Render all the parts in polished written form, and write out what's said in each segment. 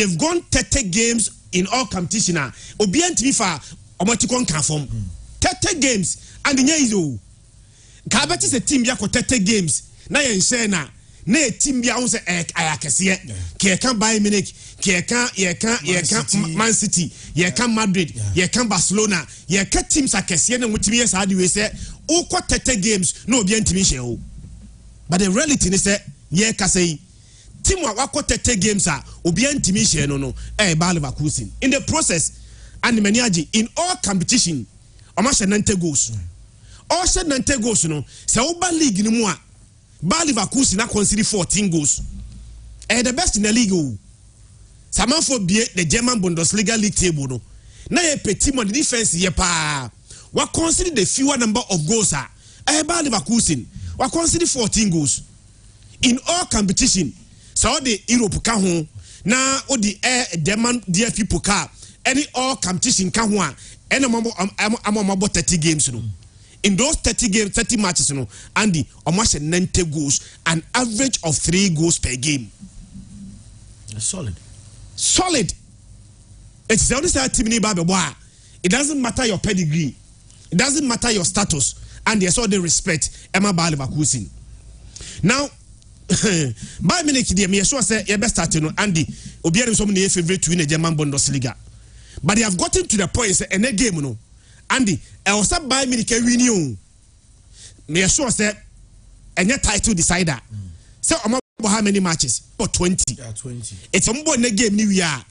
they've gone 30 games in all competition. Obient Mifa Omoticon can form 30 games and the Yazo. Kabet is a team yako 30 games. Na yen na team ya unse ayakasiye. Ki can Bayern Munich, ki can Man City, ye can Madrid, ye can Barcelona, ye can teams akasiye na mutimi sa adi we say o 30 games no obient Michel. But the reality is that ye kasei team wako 30 games obient Michel no Bayer Leverkusen. In the process and the maniaji in all competition almost 90 goals. All 90 goals no se oba league ni mu a Bayer Leverkusen na consider 14 goals. The best in the league o. Samanfo bie the German Bundesliga league table no. Na ye petit mo the defense ye pa. Wa consider the fewer number of goals Bayer Leverkusen. We consider 14 goals in all competition. So the Europe ka ho na o the German DFB Pokal any all competition ka ho a ena amamo 30 games no. In those 30 games 30 matches no Andy almost 90 goals, an average of 3 goals per game. Solid. It's the only side team ni babe boy. It doesn't matter your pedigree, it doesn't matter your status. And there's all the respect Bayer Leverkusen. Now Bayern Munich dey me so say you best start no Andy obiara so me favorite to win the German Bundesliga. But they have gotten to the point say any game no Andy e was Bayern Munich win you. Me so say any title decider. So how many matches? About 20. Yeah, 20. It's a game new year.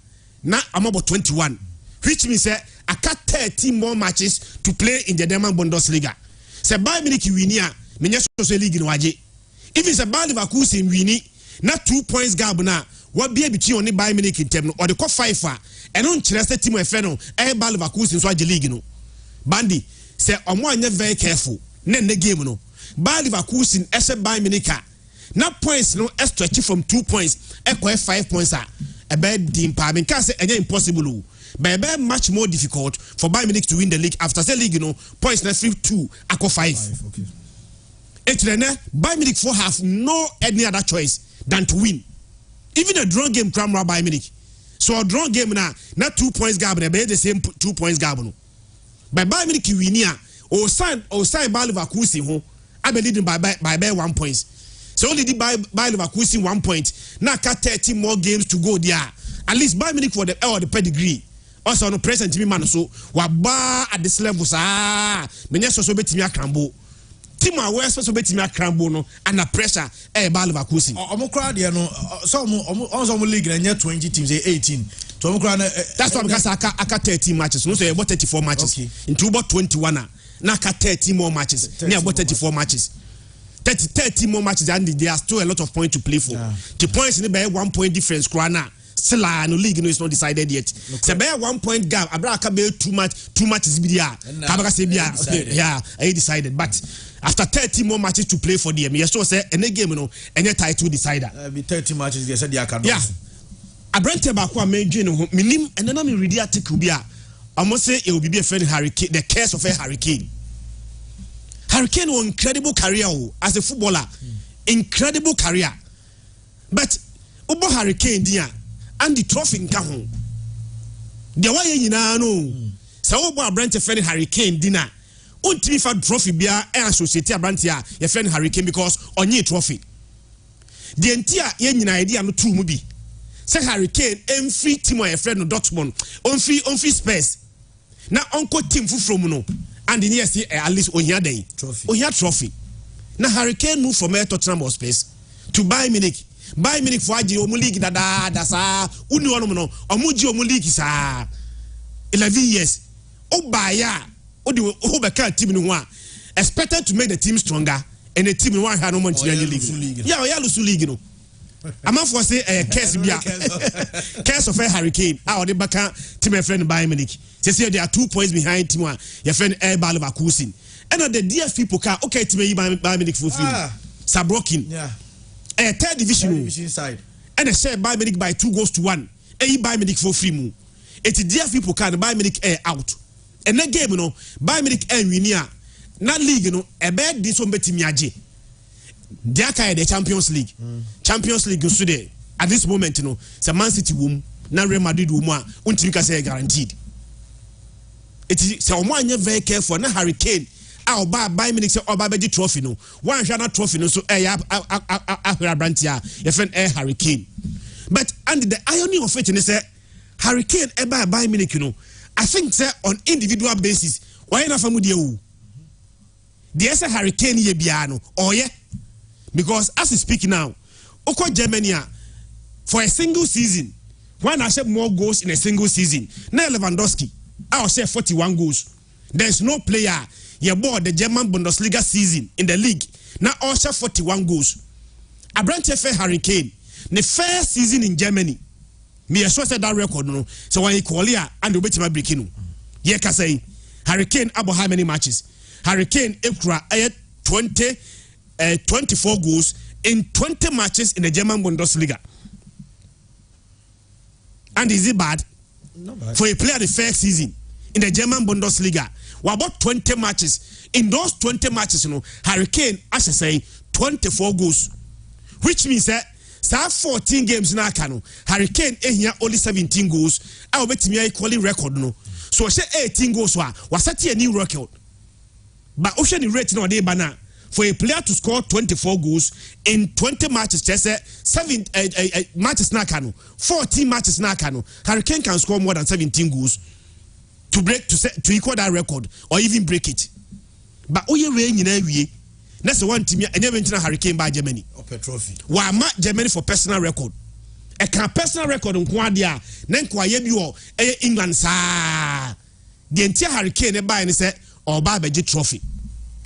Now I'm about 21. Which means I got 30 more matches to play in the German Bundesliga. Se Bayern Munich winia menya so league no waje if it's a Bayer Leverkusen wini na 2 points gap na what be between only Bayern Munich in term or the call 5 and on chireste team efe no Bayer Leverkusen so waje league no bandi se omo anya very careful na game no Bayer Leverkusen ese Bayern Munich na points no stretch from 2 points e 5 points e be dim pa me can say enya impossible but much more difficult for Bayern Munich to win the league after the league, points na 2 ako 5. Okay. It's then Bayern Munich for have no any other choice than to win. Even a draw game from Bayern Munich. So a draw game na 2 points gap na be the same 2 points gap no. But Bayern Munich win here or sign Bayer Leverkusen ho I be leading by 1 point. So only the Bayer Leverkusen 1 point. Now got 30 more games to go there. At least Bayern Munich for the pedigree. Also no present me man so waba at this level menya so betimi akrambo team aware so betimi akrambo no and the pressure Bayer Leverkusen omo crowd there no so omo league na 20 teams 18 to omo crowd that's why because aka 13 matches no say about 34 matches into about 21 na aka 30 more matches near about 34 matches 30 more matches and there are still a lot of points to play for the points in the 1 point difference crana still no league no is not decided yet. So be 1 point gap. Abraka be too much is be Kabaka say yeah, I decided. But after 30 more matches to play for them, yes, so say any game no any title decider. Be 30 matches they said they can. Yeah. Abrante ba kwa menje no minim and then I read the article be almost say it will be a friend Hurricane, the curse of a hurricane. Hurricane was incredible career as a footballer. Incredible career. But Obo Hurricane dia and the trophy nka ho the way nyina no se wo bo abrante friend Hurricane dina untimi fa trophy bia e associate abrante a ye friend Hurricane because onye trophy the entia ye nyina idea no tu mu bi se Hurricane emfree team ye friend no Dortmund onfree Spurs na onko team from no and the next at least ohia dey trophy na Hurricane move from Tottenham Spurs to Bayern Munich for aji omu league da sa uni wono no omuji omu league sa 11 years obaya odi obeka team no ho expected to make the team stronger and the team no one had no money in the league yeah oya lusu league no ama for say curse bia curse of a Hurricane how the baka team friend Bayern Munich say they are 2 points behind team your friend Bayer Leverkusen and the DFB Pokal okay team Bayern Munich for free Saarbrücken yeah third division side and a share Bayern Munich by 2-1 Bayern Munich for free mu it's DFB Pokal Bayern Munich out and that game no Bayern Munich win here na league no e be this one betimi age they are the Champions League so there at this moment no say Man City wom na Real Madrid wo mu a untimi ka say guaranteed. It is say omo anya very careful na Harry Kane a oba Bayern Munich say oba beji trophy no one hwa na trophy no so ya ahura brantia your friend Harry Kane. But and the irony of it is say Harry Kane by Bayern Munich I think say on individual basis why na famu de o the Harry Kane ye bia no oye because as we speak now oko Germany for a single season one has more goals in a single season na Lewandowski I will say 41 goals. There's no player ye bought the German Bundesliga season in the league now also 41 goals. A branch Harry Kane the first season in Germany me sure said that record no so when he call here and the betima breaking ye ka say Harry Kane about how many matches Harry Kane ekura 24 goals in 20 matches in the German Bundesliga. And is it bad? No bad. For a player the first season in the German Bundesliga, what about 20 matches? In those 20 matches, Harry Kane, as I say, 24 goals, which means that 14 games now, Harry Kane here only 17 goals. I will bet me equally record no. So I say 18 goals was set a new record. But ocean rate no day banana. For a player to score 24 goals in 20 matches, just 7 matches na 14 matches na Harry Kane can score more than 17 goals to equal that record or even break it. But oye rain in every that's one team and never Harry Kane by Germany. Trophy. Why Germany for personal record? A personal record on Quadia, then Quayebu England sa the entire Harry Kane by and said or by a trophy.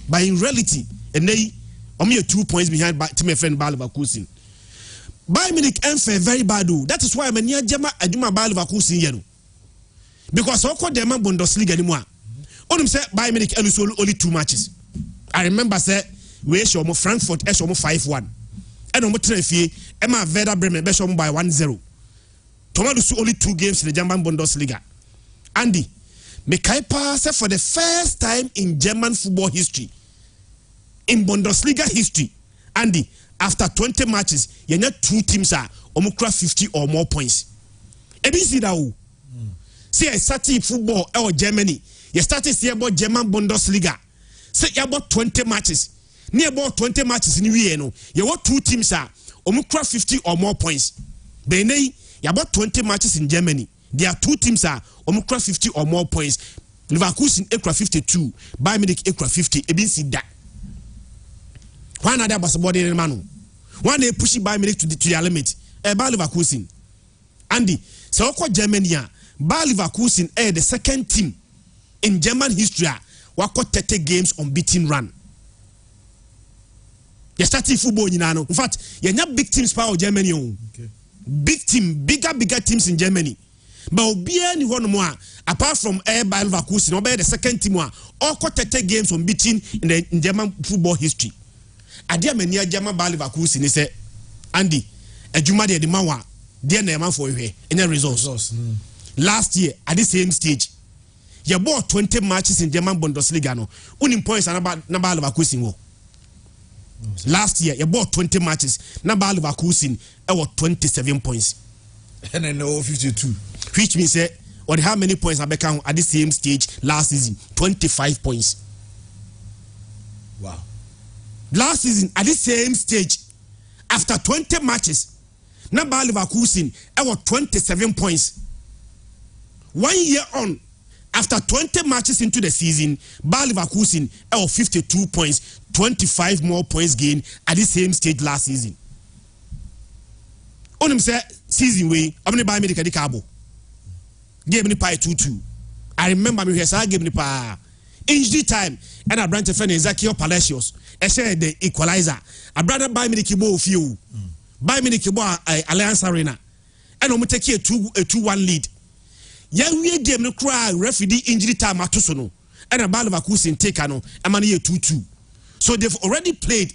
But in reality, and they only 2 points behind to my friend Bayer Leverkusen. Bayern Munich fair very bad. That is why I'm near Jama Aduma Bayer Leverkusen yenu. Because I call them Bundesliga anymore. Only say Bayern Munich only 2 matches. I remember say we show more Frankfurt 5-1. And on Trefi Emma Werder Bremen show by 1-0. Tomato only 2 games in the German Bundesliga. Andy Mekaipa said for the first time in German football history, in Bundesliga history, Andy, after 20 matches, you know 2 teams are omukra 50 or more points. ABC that see I started football or Germany. You started see about German Bundesliga. Say about 20 matches. Near about 20 matches in Vienna. You want 2 teams are omukra 50 or more points. Bene, you about 20 matches in Germany. There are 2 teams are omukra 50 or more points. Leverkusen ekra 52, Bayern Munich ekra 50. ABC that. One other basketball in Manu. One day pushing Bayern Munich to the limit. Bayer Leverkusen. Andy, so Germany, Bayer Leverkusen the second team in German history who got 30 games unbeaten run. You started football in In fact, you're not big teams power Germany. Okay. Big team, bigger teams in Germany. But any one more apart from Bayer Leverkusen, the second team all got 30 games unbeaten in German football history. Adia mania German Bayer Leverkusen ni say Andy ejuma de mawa de na man for hwe any results. Last year at the same stage you bought 20 matches in German Bundesliga no unim points na Bayer Leverkusen wo. Last year you bought 20 matches na Bayer Leverkusen was 27 points and I know 52, which means or how many points I become at the same stage last season 25 points. Wow. Last season at the same stage after 20 matches na Bayer Leverkusen was 27 points. 1 year on after 20 matches into the season Bayer Leverkusen was 52 points, 25 more points gained at the same stage last season. Onim say season way I'm going to buy me the cabo game ni pie 2-2. I remember me here game ni pa injury time and a branch of Ezekiel Palacios share the equalizer. A brother buy me the kibo few. Buy me the kibo Alliance Arena. And I'm take a 2-1 lead. Young we game no cry referee injury time atusono. And a Bayer Leverkusen take ano and man 2-2. So they've already played.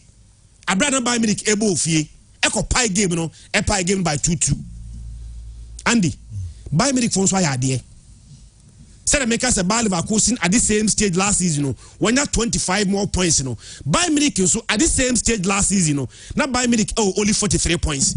A brother buy me the kibo few. Echo pie game no a pie game by 2-2. Andy Bayern Munich for why are there? Said make us a Bayer Leverkusen at the same stage last season, when you 25 more points, Bayern Munich so at the same stage last season, now Bayern Munich only 43 points.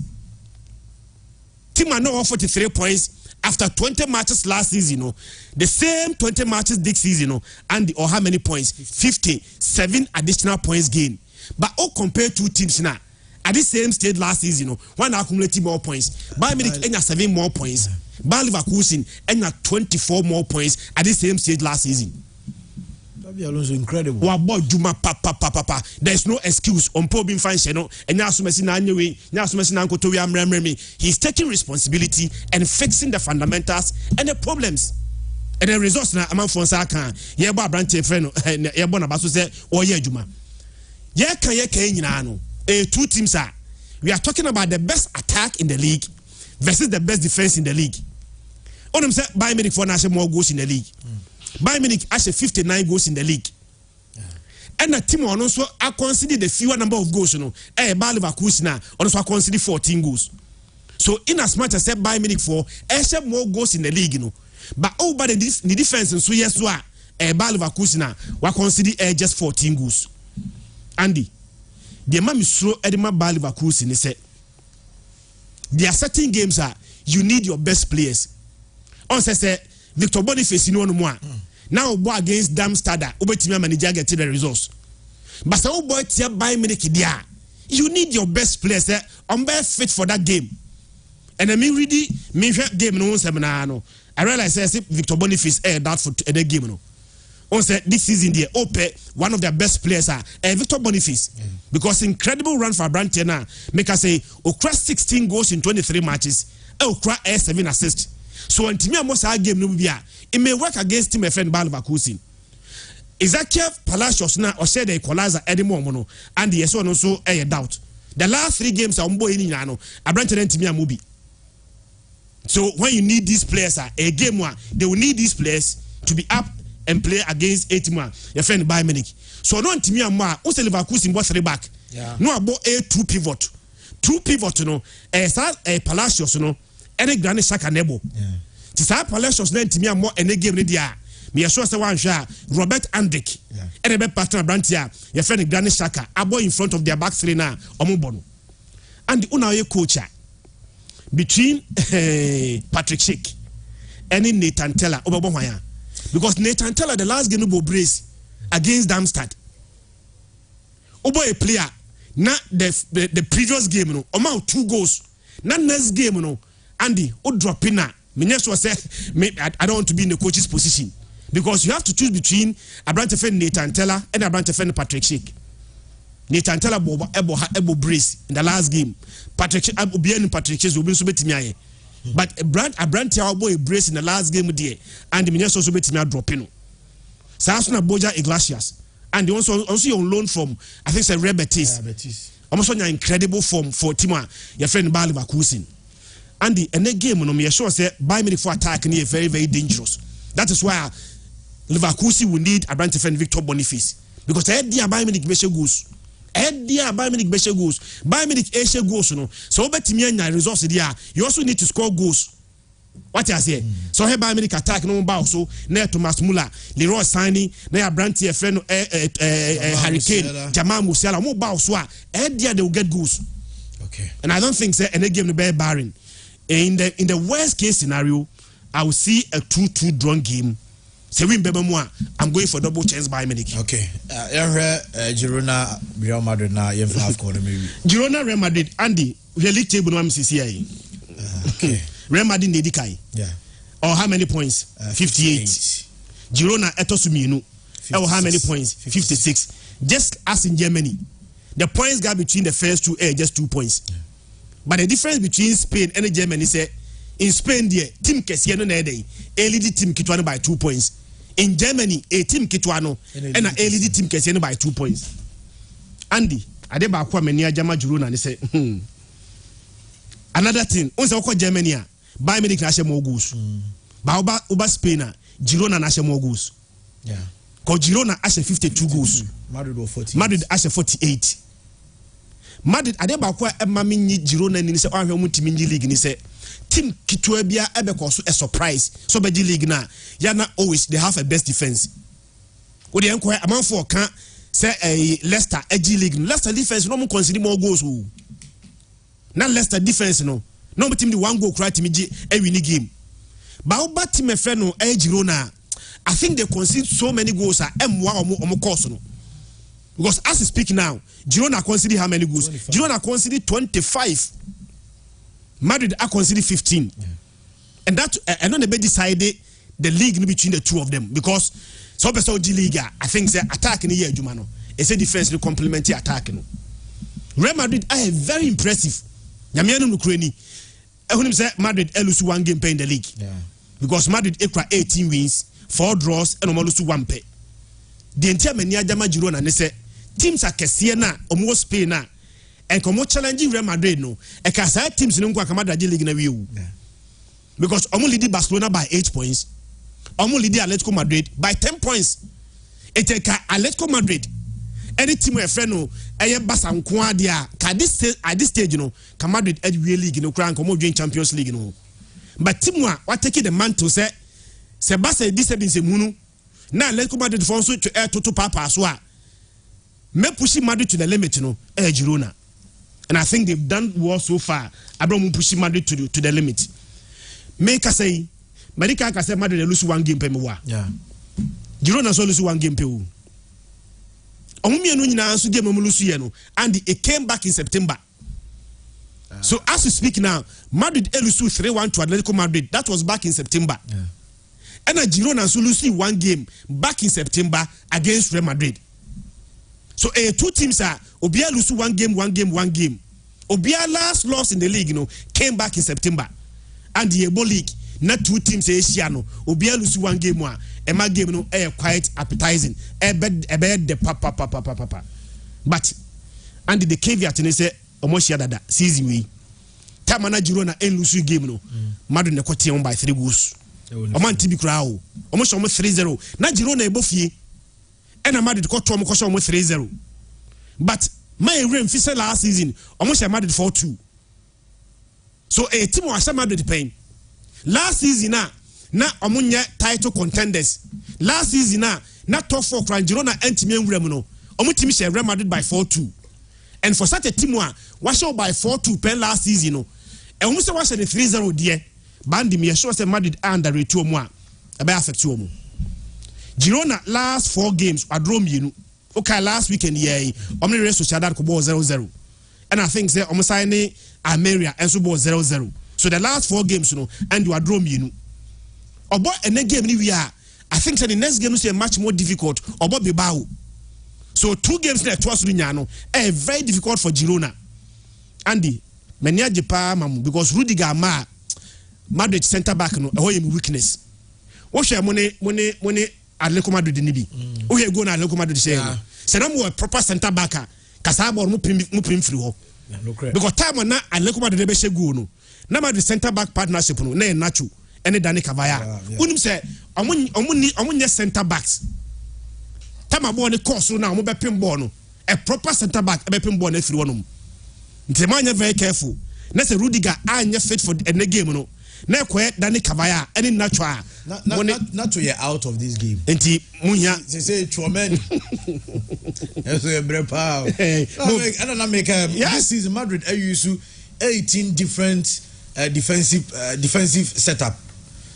Team are now 43 points after 20 matches last season, the same 20 matches this season, and or how many points? 57 additional points gained. But all compared to teams now, at the same stage last season, one accumulated more points. Bayern Munich and 7 more points. Bayer Leverkusen and 24 more points at the same stage last season. Incredible. There's no excuse on Pobin Fancheno and he's taking responsibility and fixing the fundamentals and the problems. And the results now among Fonsaka, Yeba Brante Freno, and Yabona Basu said, or Yejuma. Two teams are. We are talking about the best attack in the league versus the best defense in the league. On them said, Bayern Munich for national more goals in the league. Bayern Munich has 59 goals in the league. And the team also consider the fewer number of goals, Bayer Leverkusen also consider 14 goals. So in as much as Bayern Munich for more goals in the league, but over the defense and so yes, Bayer Leverkusen we consider just 14 goals. Andy, the man is slow Edema Bayer Leverkusen is there are certain games you need your best players. On say Victor Boniface no more. Now boy against Darmstadt, Obetime manager get the results. But so boy tia Bayern Munich dia. You need your best players best fit for that game. And I mean really me game no seminar no. I realize say Victor Boniface that for the game no. On say this season there one of their best players Victor Boniface because incredible run for Brandt now make us say okra 16 goals in 23 matches okra 7 assists. So until almost our game no be it may work against team friend Bayer Leverkusen. Ezekiel Palacios na or said the equalizer anymore mono and yes one also a doubt. The last 3 games are mbo in no Abrante team amubi. So when you need these players a game one they will need these players to be up and play against 8 man your friend Bayern Munich. So no team amwa who say Leverkusen was 3 back. No about a 2 pivot. 2 pivot no a Palacios no any Granit Xhaka nebo. Tisa Palacios na ntimi amo ene game ne dia. Me sure say wan hwa Robert Andrik. Ene be partner Brantia. Your friend Granit Xhaka abo in front of their back three na omo no. And una ye coach between Patrick Schick and Nathan Teller obo hwan. Because Nathan Teller the last game no brace against Darmstadt. Obo a player na the previous game no omo 2 goals. Na next game no Andy o drop in na me next say I don't want to be in the coach's position because you have to choose between Abrante Fen Nathan Teller and Abrante Fen Patrick Schick. Nathan Teller ebo brace in the last game. Patrick Schick will be so betimi aye. But Abrante abo brace in the last game there and me next also betimi drop in. Sasuna Boja Iglesias and they also on loan from I think say Real Betis. Almost on incredible form for Tima your friend Bayer Leverkusen. And the game no me sure say Bayern Munich for attack is very very dangerous. That is why Leverkusen will need Abrante Fen Victor Boniface because dia Bayern Munich be goals. Dia Bayern Munich be goals. Bayern Munich goals no. So betimi anya results there. You also need to score goals. What I say? So here Bayern Munich attack no ba so na Thomas Muller, Leroy Sané, na Abrante Fen Hurricane, Jamal Musiala mo ba so dia they will get goals. Okay. And I don't think say any game no be barren. In the worst case scenario, I will see a 2-2 drawn game. I'm going for double chance by Munich. Okay. Girona, Real Madrid now. AFCON maybe. Girona, Real Madrid. Andy, we league table no MCCI. Okay. Real Madrid Nedikai. Yeah. Or how many points? 58. Girona Etosuminu. Or how many points? 56. Just as in Germany, the points gap between the first two just 2 points. Yeah. But the difference between Spain and Germany is in Spain there team Kesiano na day lead team Kitwano by 2 points. In Germany a team Kitwano and a lead team Kesiano by 2 points. Andy, adeba kwa menia jama Girona and say another thing, once I Germany Bayern Munich na more goals. But over Spain Girona na more goals. Yeah. Cause Girona has 52 goals. Madrid has 48. Madrid adeba kwa mami nyi Girona ni se ahwe mu team nyi league ni se team kitwa bia ebe ko so a surprise so be league na ya na always they have a best defense. We dey enko amanfo kan say Leicester egi league Leicester defense no mo consider more goals o. Na Leicester defense no team the 1 goal cry team gi e win game. Baoba team e friend no Girona. I think they concede so many goals at M1 course no. Because as we speak now, Girona conceded how many goals? 25. Girona conceded 25. Madrid are conceded 15. Yeah. And that and then they decided the league between the two of them because so the Liga, I think the attack in the year Jumano. It's a defense complementary attack. Real Madrid are very impressive. Yamiano Nukreni. I say Madrid lose 1 game in the league. Yeah. Because Madrid equal 18 wins, 4 draws, and almost 1 pay. The entire mania Jama Girona and they say teams are Cassiana, almost Spain na, and come challenging Real Madrid no. And Casa teams in Kamada League in a view. Because only lead Barcelona by 8 points. Only lead Atletico Madrid by 10 points. It take Atletico Madrid. Any team where friend no, Basa Nkwa dia. At this stage, you know, Madrid Edway League, you know, crank or join Champions League, you know. But team what taking the mantle say, Sebasa this is a munu. Now Atletico Madrid for to air to Papa as well. Me pushing Madrid to the limit, you know, Girona. And I think they've done well so far. Abraham pushing Madrid to the limit. Make us say, Medica can say Madrid lose 1 game per me. Yeah. Girona so lose 1 game per. And it came back in September. So as we speak now, Madrid lose 3-1 to Atletico Madrid. That was back in September. Yeah. And Girona so lose 1 game back in September against Real Madrid. So 2 teams are Obia lose 1 game. Obia last loss in the league, you know, came back in September. And the Ebo League, not 2 teams Asiano. Obia lose 1 game one. And my game no quite appetizing. The papa. But and the caveat and they say almost dada season we. Tamana Girona lose game no. Madrid ne kwati on by 3 goals. Oman tibi crowd. Almost 3-0. Na Girona ebofie. And Madrid got to almost 3-0. But my rain fiscal last season almost Madrid 4-2. So a team was Madrid pain. Last season na omunye title contenders. Last season na top 4 cran Girona entime nwrem no. Omu team share Real Madrid by 4-2. And for such a team was show by 4-2 pen last season no. And omu say was the 3-0 there. Bandi me sure say Madrid under rate to omu a be affect omu. Girona last 4 games draw you. Okay, last weekend omu race Sociedad ko ball 0-0. And I think say omu sign Almeria and so ball 0-0. So the last 4 games, you know, and you are drawn, you know. About and then game we are. I think that the next game is much more difficult. About Bilbao. So 2 games there twice Rignano. Very difficult for Girona. Andy, many Japan mamu because Rudiger Madrid centre back no weakness. What share money Atletico Madrid nibi. Oh you go na Atletico Madrid say. Say na proper centre back. Kasaba mo prim free ho. Because time na Atletico Madrid be share go no. Na Madrid centre back partnership no na Nacho ene Dani Cavaya. Unim say omun centre backs. Time abo ne course na omo be pin ball no. A proper centre back be pin ball na free one. Nti man very careful. Na say Rudiger anya fit for the game no. Na ekwe Dani Cavaya ene Nacho not to out of this game. Nti munya say Chuamen. Eso e brepa. I don't make this season Madrid used 18 different defensive setup.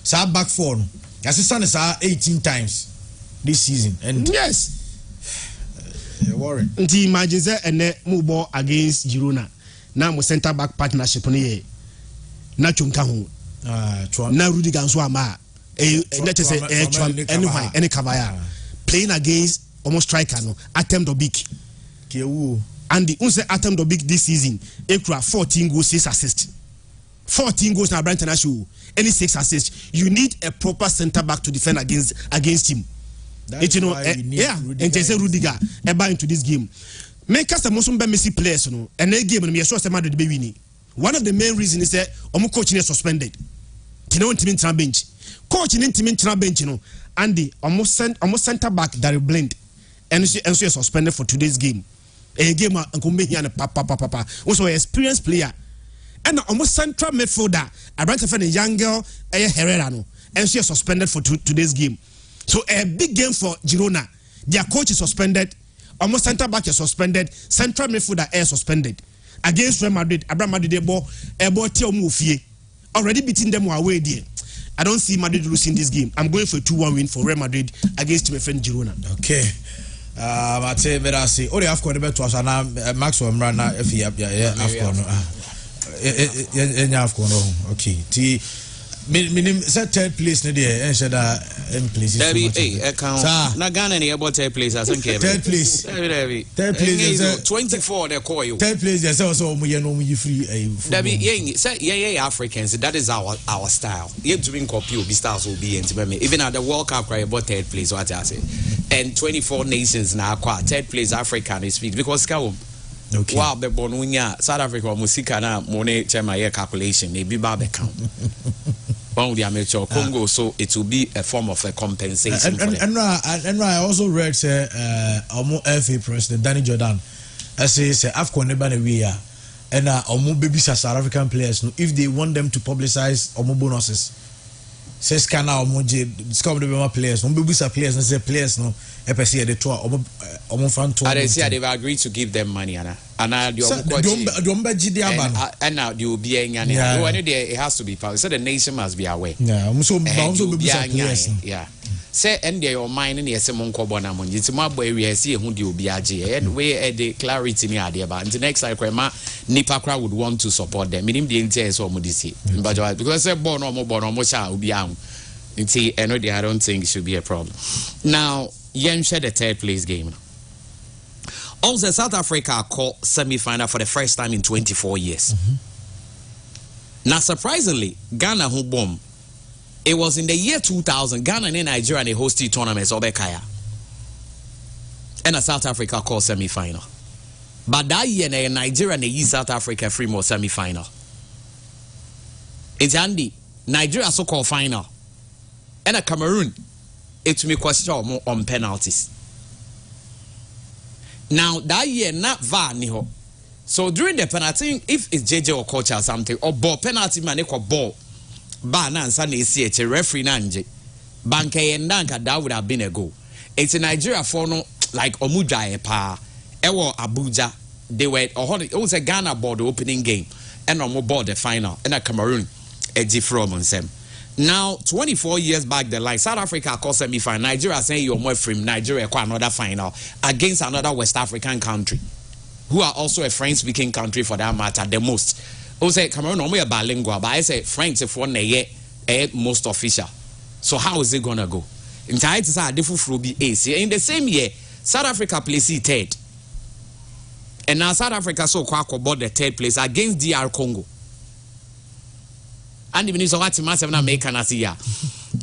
So back 4. Assistant is 18 times this season. And yes. Worry. Nti imagine say ene move ball against Girona. Now mo center back partnership ni Nacho nka ho. Na Rudiger nso ama. Let us say any Cavaya playing against almost striker no Atem Dobik. And the unse Atem Dobik this season ekura 14 goals 6 assists. 14 goals na Brighton International any 6 assists. You need a proper centre back to defend against him. It, you know, and they say Rudiger eba into this game. Make us a most Messi players no and a game and me sure say Madrid be winning. One of the main reasons is that omo coach is suspended. Tino team in bench. Coach in team in bench no and the almost center back Daryl Blind and she is suspended for today's game. A game and come here and papa also an experienced player and almost central midfielder a bright fan a young girl Herrera no and she is suspended for today's game. So a big game for Girona. Their coach is suspended, almost center back is suspended, central midfielder is suspended against Real Madrid. Abraham Madrid ebo tell mufie already beating them away there. I don't see Madrid losing this game. I'm going for a 2-1 win for Real Madrid against my friend Girona. Okay. Mate, but I say, oh, the AFCON about to us, and Maxwell Mrana, if he up, yeah, AFCON. AFCON, okay. Minim set third place na there and said in place account na Ghana near about third place I think third place 24 they call you third place yes also we free Africans that is our style you to win copy be stars will be even at the World Cup cry about third place what I say and 24 nations now third place African is speak because okay. Wow, the Bonunya, South Africa, Musika, na money, my calculation, maybe Barbe count. The amateur Congo, so it will be a form of a compensation. And I also read, say, FA President Danny Jordan, I say, AFCON never we are, and baby South African players, if they want them to publicize bonuses. Say scan out discover the players. Players and say players no. The tour. They say they've agreed to give them money, and now the and now the Obiang and it has to be public. So the nation must be aware. Yeah, yeah. Say and they are mine and yes, among Cobonamon. It's my boy. We see who the Obiaji and where the clarity near the about. The next time, Nipakra would want to support them. Meaning the entire so modesty. But because they're born or more shall be young. I don't think it should be a problem. Now, Yen shed the third place game. Also, South Africa caught semi-final for the first time in 24 years. Now, surprisingly, Ghana who bomb. It was in the year 2000, Ghana and Nigeria they hosted tournaments Obekaya. And South Africa called semi-final. But that year, Nigeria and South Africa free more semi-final. It's Andy, Nigeria so-called final. And Cameroon, it's me question on penalties. Now, that year, not VAR niho. So during the penalty, if it's JJ or coach or something, or ball penalty man, equal ball. Ba na nsa na esi eche referee na nje banka yendanka that would have been a goal. It's in Nigeria for no like omudwa pa ewo Abuja they were it was a Ghana board opening game and omo board the final and a Cameroon eji from onsem. Now 24 years back the line South Africa call semi final Nigeria saying you more from Nigeria kwa another final against another West African country who are also a French speaking country for that matter the most. I say Cameroon normally a bilingual, but I say French if one most official. So how is it gonna go? In time to say different will be AC. In the same year, South Africa placed third, and now South Africa so quack about the third place against DR Congo. And even so what massive na make an asia.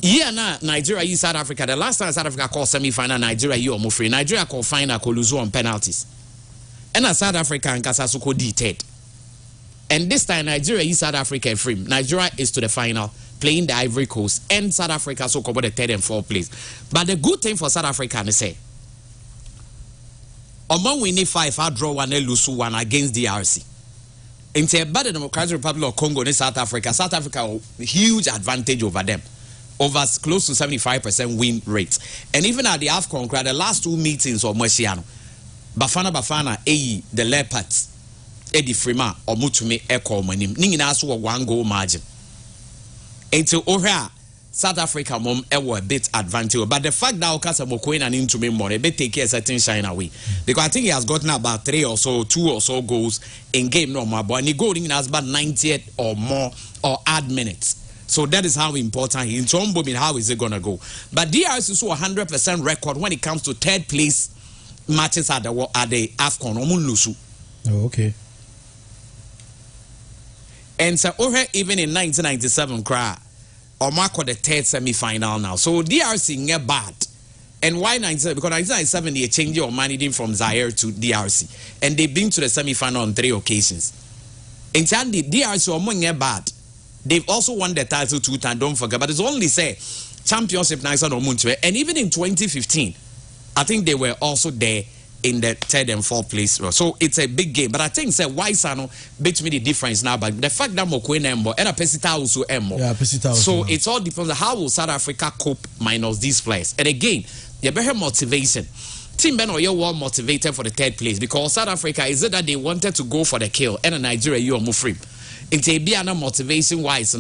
Yeah, na Nigeria is South Africa. The last time South Africa called semi-final, Nigeria you almost free. Nigeria called final Koluzu on penalties, and a South Africa and Kasasuko D third. And this time, Nigeria is South Africa free. Nigeria is to the final, playing the Ivory Coast, and South Africa so covered the third and fourth place. But the good thing for South Africa is say, among winning 5, I draw 1, lose 1 against DRC. In the Democratic Republic of Congo and South Africa a huge advantage over them, over close to 75% win rate. And even at the AFCON, the last 2 meetings of Marciano, Bafana, the Leopards. Eddie Freeman or Mutume Echo Manim, Nina so 1 goal margin. Until Ohra, South Africa mom a bit advantage. But the fact that Okasa Mokoin and into me more, a bit take a certain shine away. Because I think he has gotten about 3 or so, 2 or so goals in game no more. But he goal in has about 90 or more or add minutes. So that is how important he is. How is it gonna go? But DRC is 100% record when it comes to third place matches at the AFCON. Oh, okay. And so, even in 1997, Omako the third semi-final now. So DRC get bad. And why 97? Because 1997 they changed your money from Zaire to DRC, and they've been to the semi-final on 3 occasions. In turn, the DRC get bad. They've also won the title 2 times. Don't forget, but it's only say championship nice on and even in 2015, I think they were also there in the third and fourth place. So it's a big game. But I think say why Sano beats me the difference now. But the fact that Mokoe Nembo and a Pesita also Embo. Yeah, Pesita. So it all depends on how will South Africa cope minus these players. And again, you better motivation. Team Ben Oyo were motivated for the third place because South Africa is it that they wanted to go for the kill and Nigeria you are more free. It's a be motivation wise,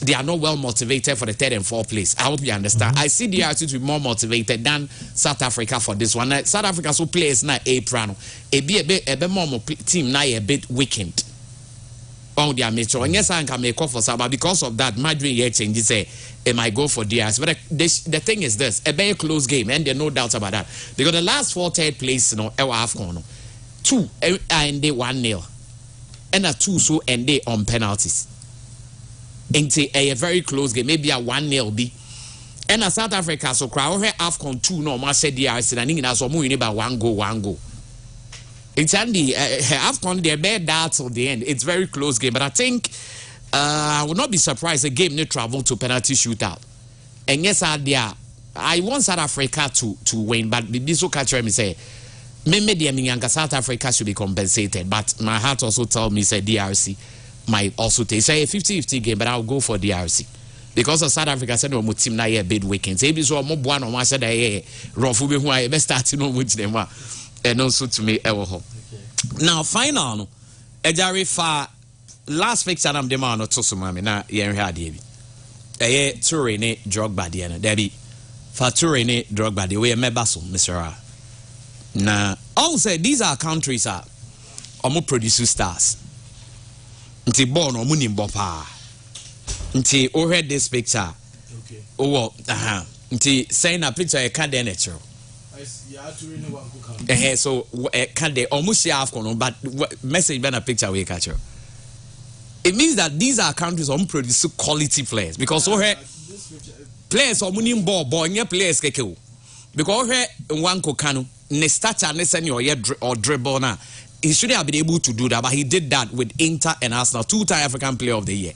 they are not well motivated for the 3rd and 4th place. I hope you understand. I see DRC to be more motivated than South Africa for this one. South Africa so plays na April. It be a bit more team now a bit weakened. Oh, they are mature. And yes, I can make up for some, but because of that, Madrid here changes. It might go for DRC. But the thing is this: a very close game, and there's no doubt about that. Because the last 4 third place, AFCON, 2 and they 1-0, and a 2 so and they on penalties. Into a very close game, maybe a 1-0 be. And a South Africa so crowd AFCON 2 no match DRC and in so moving about 1 goal. It's Andy AFCON they're bad that till the end. It's very close game, but I think I would not be surprised a game they travel to penalty shootout. And yes, I want South Africa to win, but this will catch me say maybe South Africa should be compensated, but my heart also tells me say DRC might also take say a 50-50 game, but I'll go for DRC because of South Africa said no team na a bit weekend. Say so mo boa no ma said rofu be hu I be starting no with them and also to me now final no ejare fa last fixture am dem no to so mama na yen hwe ade bi Toure ne Drogba de no there be fa Toure ne Drogba de we member so Mr. Na all say these are countries are omo produce stars. Nti born or money bopa. Nti o heard this picture. Okay. Oh, nti saying a picture a card natural. So can they almost share AFCON, but message ben a picture we catch. It means that these are countries on produce quality players because o heard players or money ball nye players keke. Because o heard one kokano ne stature ne senior or dribble na. He shouldn't have been able to do that, but he did that with Inter and Arsenal, 2-time African Player of the Year.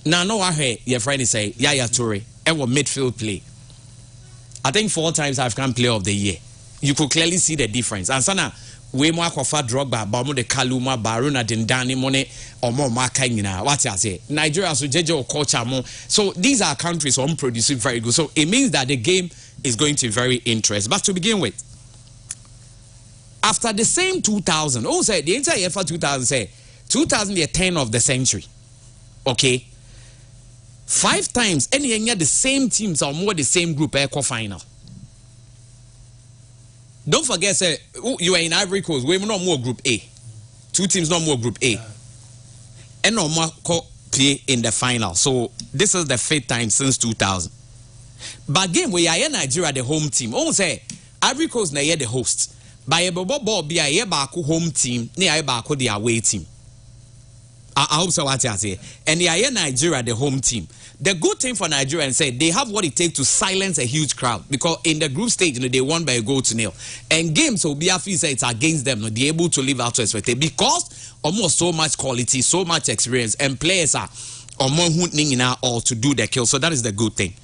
Now, no, I heard your friend say, Yaya Toure, and what midfield play. I think 4 times African Player of the Year. You could clearly see the difference. And sana, we more kofa Drogba, Bamu de Kaluma, Baruna, Dindani, Mone, or more Makangina. What I say? Nigeria, so Jeje or culture more. So these are countries on producing very good. So it means that the game is going to be very interesting. But to begin with, after the same 2000, say the entire year for 2000 say 2000 the 10 of the century. Okay, 5 times any the same teams or more the same group equal final. Don't forget say you are in Ivory Coast, we no more group A. 2 teams no more group A. And no more play in the final. So this is the 5th time since 2000. But game we are in Nigeria the home team. Say Ivory Coast na the host. By a ball be a home team, near the away team. I hope so what I say. And the Nigeria, the home team. The good thing for Nigeria and say they have what it takes to silence a huge crowd because in the group stage, they won by a goal to nil. And games will be say it's against them, they're able to live out to expect because almost so much quality, so much experience, and players are almost all to do the kill. So that is the good thing.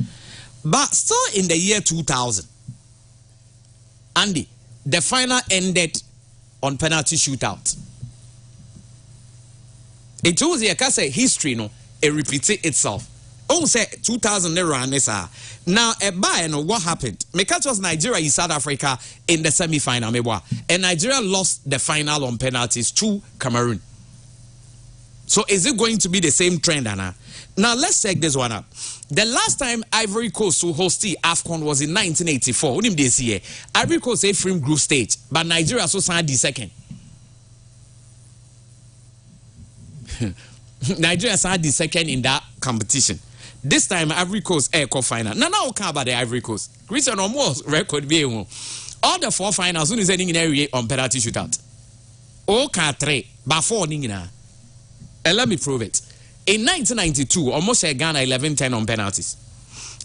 But still in the year 2000, Andy, the final ended on penalty shootout. It was a history, no, it repeats itself. Oh, say 2000 now a buy no what happened? Because was Nigeria in South Africa in the semi-final, and Nigeria lost the final on penalties to Cameroon. So is it going to be the same trend, Anna? Now let's check this one up. The last time Ivory Coast hosted AFCON was in 1984. What did they see? Ivory Coast a frame group stage, but Nigeria so signed the second. Nigeria signed the second in that competition. This time Ivory Coast air cup final. Now we care about the Ivory Coast. Christian almost record be all the 4 finals soon is in area on penalty shootout. All can 3, but 4 ningina. And let me prove it. In 1992, almost Ghana 11-10 on penalties.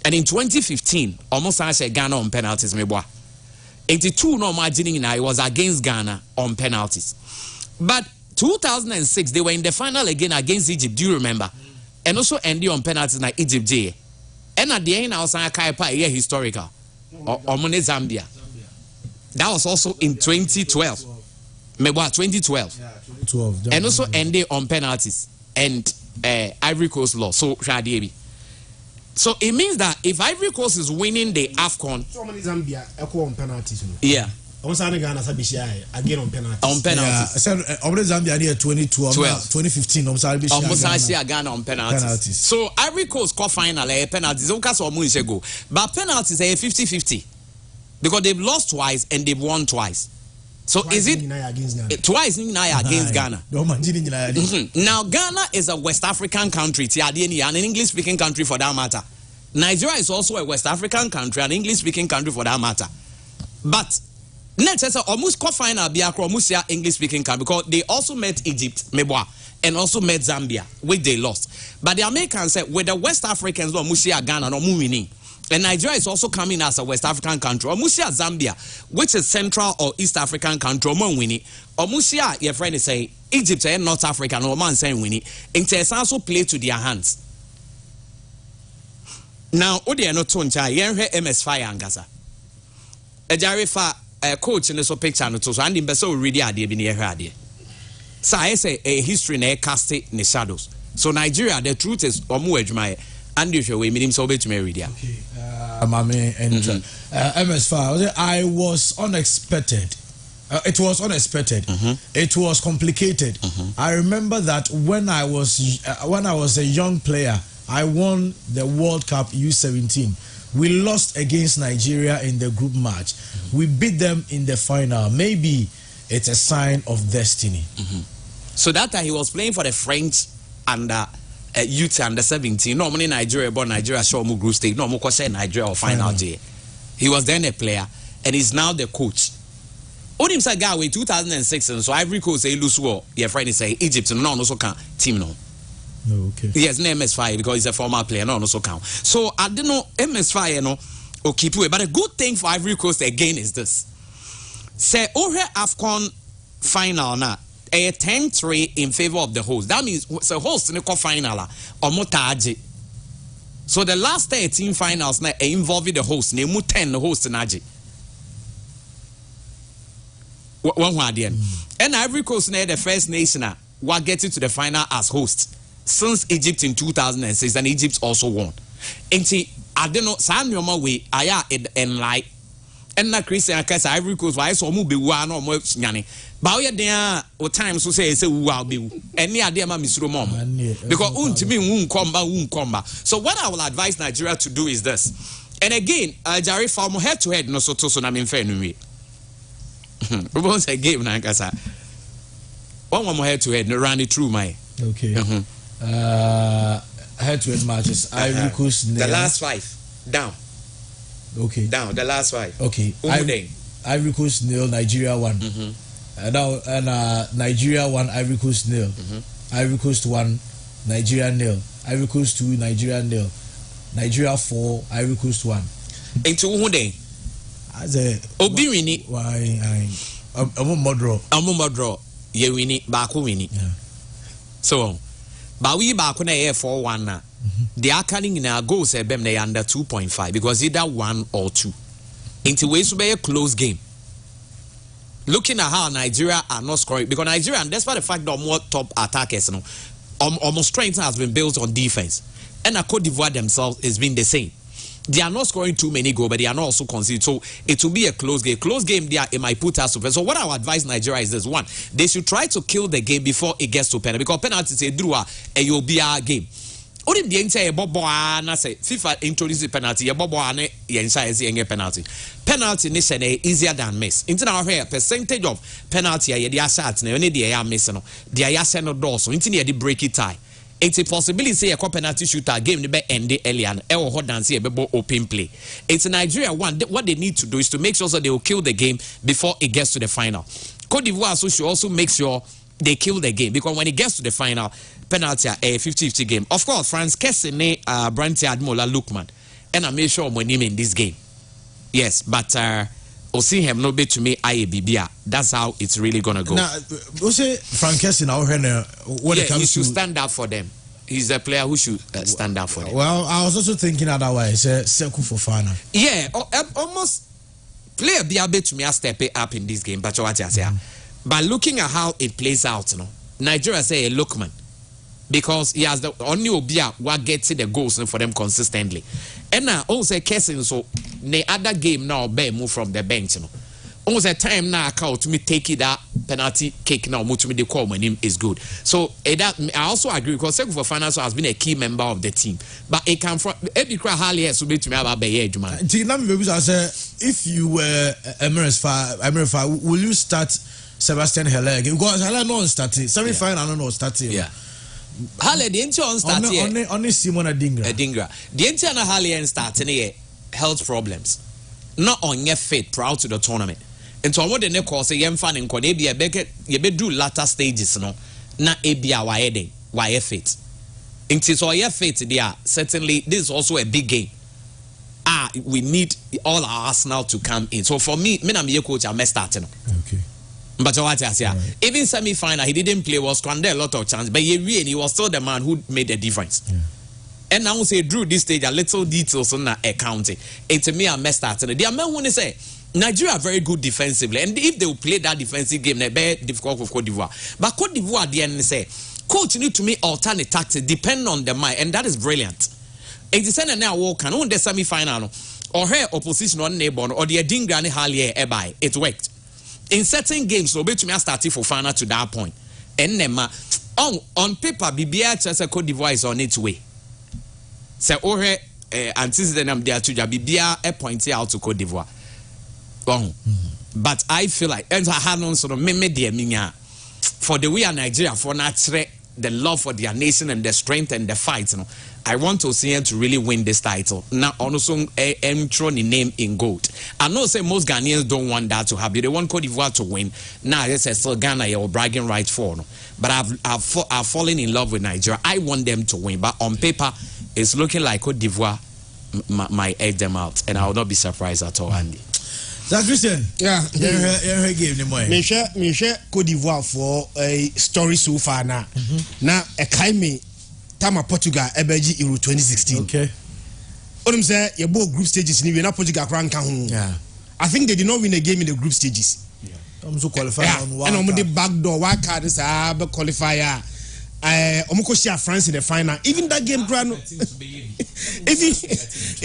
And in 2015, almost Ghana on penalties. 82 no margining it was against Ghana on penalties. But 2006, they were in the final again against Egypt. Do you remember? And also ended on penalties like Egypt. And at the end, I was historical. Or Zambia. That was also in 2012. 2012. Yeah, 2012. And also ended on penalties. And Ivory Coast lost. So it means that if Ivory Coast is winning the AFCON, so many Zambia echo on penalties. Yeah. On Sunday Ghana Sabishia again on penalty. On penalty. Yeah, said Zambia near 2015 on Saturday. Almost Ghana on penalties. So Ivory Coast call final penalties. Don't cast or go. But penalties are 50-50 because they've lost twice and they've won twice. So twice is it twice against Ghana? Now Ghana is a West African country, an English-speaking country for that matter. Nigeria is also a West African country, an English-speaking country for that matter. But next, almost final almost English-speaking country because they also met Egypt, and also met Zambia, which they lost. But the Americans said with the West Africans, Ghana, no winning. And Nigeria is also coming as a West African country. Omusia Zambia, which is Central or East African country, winning. Omusia, your friend is saying Egypt and North Africa, no man saying winning. It also play to their hands. Now, Odi no toncha, yenhe MS Fire angasa. Ejarifa coach in the picture no so and so really idea bi ne hwade. So I say a history na cast in the shadows. So Nigeria, the truth is omu adwuma and you we mean so betumi read there. Okay. MS Fire, I was unexpected. It was unexpected. It was complicated. I remember that when I was a young player, I won the World Cup U17. We lost against Nigeria in the group match. We beat them in the final. Maybe it's a sign of destiny. So that time he was playing for the French under youth under 17. No money Nigeria, but Nigeria show mu group stage. No more say Nigeria or final day. He was then a player and he's now the coach. Only himself guy with 2006 and so Ivory Coast say lose war. Your friend is say Egypt no also can team no. Okay. Yes, name MS5 because he's a former player, no also count. So I don't know MS5 no or keep away. But a good thing for Ivory Coast again is this. Say over AFCON final now. A 10-3 in favor of the host. That means the host in the final or motaji. So the last 13 finals now involving the host. Name 10 the host in Aji. And Ivory Coast now the first nation will get into the final as host since Egypt in 2006, and Egypt also won. And see, I don't know. Sanyoma way aya and like. And na Christian Casa Ivory Coast why so mu be wa no mo nyane ba we den o time so say wa be wu eni ade ma misuro mom because untimi unkomba. So what I will advise Nigeria to do is this, and again Jare from head to head no so to so na me fa nu we we won't say game na Casa one more head to head no run it through my okay head to head matches Ivory Coast the last 5 down. Okay. Down the last 5. Okay. Ivory Coast 0, Nigeria 1. Nigeria 1, Ivory Coast 0. Ivory Coast 1, Nigeria 0. Ivory Coast 2, Nigeria 0. Nigeria 4, Ivory Coast 1. Into who day? As a Obiwini. Why I'm modro. Ye wini baku wini. So, but we back on a 4-1 now. They are calling in our goals they under 2.5 because either 1 or 2. Into ways to be a close game. Looking at how Nigeria are not scoring because Nigeria, and despite the fact that more top attackers, almost strength has been built on defense, and Cote d'Ivoire themselves has been the same. They are not scoring too many goals, but they are not also conceding. So it will be a close game. Close game there, it might put us to. So what I would advise Nigeria is this: 1, they should try to kill the game before it gets to penalty because penalty is a draw and you'll be our game. Only the entire bobo na say FIFA introduce the penalty. Bobo ane yensa ezi penalty. Penalty ni say easier than miss. Into now here percentage of penalty ye dey shot na only dey miss no. Dey ya no door so into dey break it tie. It's a possibility say a penalty shooter game ni be end earlier and e wo ho dance e be open play. It's Nigeria one. What they need to do is to make sure that they will kill the game before it gets to the final. Cote d'Ivoire should also make sure they kill the game because when it gets to the final, penalty a 50-50 game. Of course, France Kessine, Branty Admola Lukman, and I made sure when him in this game. Yes, but see him no bet to me IABBA. That's how it's really gonna go. Now, we say Frank Kessine when it comes he should stand up for them. He's a player who should stand up for them. Well, I was also thinking otherwise. Sekou Fofana. Yeah, almost player be able to me step it up in this game. But what I say. But looking at how it plays out, Nigeria say a Lookman because he has the only Obia what gets the goals for them consistently. And now also Kessin so the other game now be move from the bench. almost a time now to me take it that penalty kick now to me the call my name is good. So that I also agree because Seku for Finance has been a key member of the team, but it can from every cry hardly has to be to me about Baye Juma. If you were Emirates, will you start Sebastian Haller again? Because Haller not starting semi-final, not starting. Yeah. Halle the entire on start here. Only Simon Adingra. The entire Halle and starting here health problems. Not on your fit proud to the tournament. And so what the next course a young fan in Konebia Beckett, you be do latter stages, no. Na ebia why fit. It is all your fit there. Certainly, this is also a big game. We need all our Arsenal to come in. So for me, I'm your coach, I'm starting. Okay. But what I say, even semi-final, he didn't play, was squandered a lot of chance, but he was still the man who made the difference. Yeah. And now say drew this stage a little details on that accounting. And to me, I'm starting. The man want to say Nigeria are very good defensively, and if they will play that defensive game, they be difficult for Cote d'Ivoire. But Cote d'Ivoire at the end say, coach need to make alternate tactics depend on the mind, and that is brilliant. And the same now walk on the semi-final or her opposition on neighbor or the Adingra and Halle by it worked. In certain games, so bet me I started for final to that point. And then on paper, BBI Chelsea Cote d'Ivoire is on its way. So antecedent am there to BBI a point out to Cote d'Ivoire. But I feel like and I had on sort of me for the way in Nigeria for natural the love for their nation and the strength and the fight, you know. I want to see him to really win this title. Now, also, throw the name in gold. I know say most Ghanaians don't want that to happen. They want Cote d'Ivoire to win. Now, I say still Ghana, you're bragging rights for. No? But I've fallen in love with Nigeria. I want them to win. But on paper, it's looking like Cote d'Ivoire might edge them out. And I will not be surprised at all, Andy. So, Christian, yeah, me share Cote d'Ivoire for a story so far now. Now, a Kaime. Tama Portugal ebeji Euro 2016. Okay. Odum say you both group stages ni we na Portugal rank home. Yeah. I think they did not win a game in the group stages. Yeah. So qualify on one. And on the back door wild card is a qualifier. Omoko share France in the final. Even that game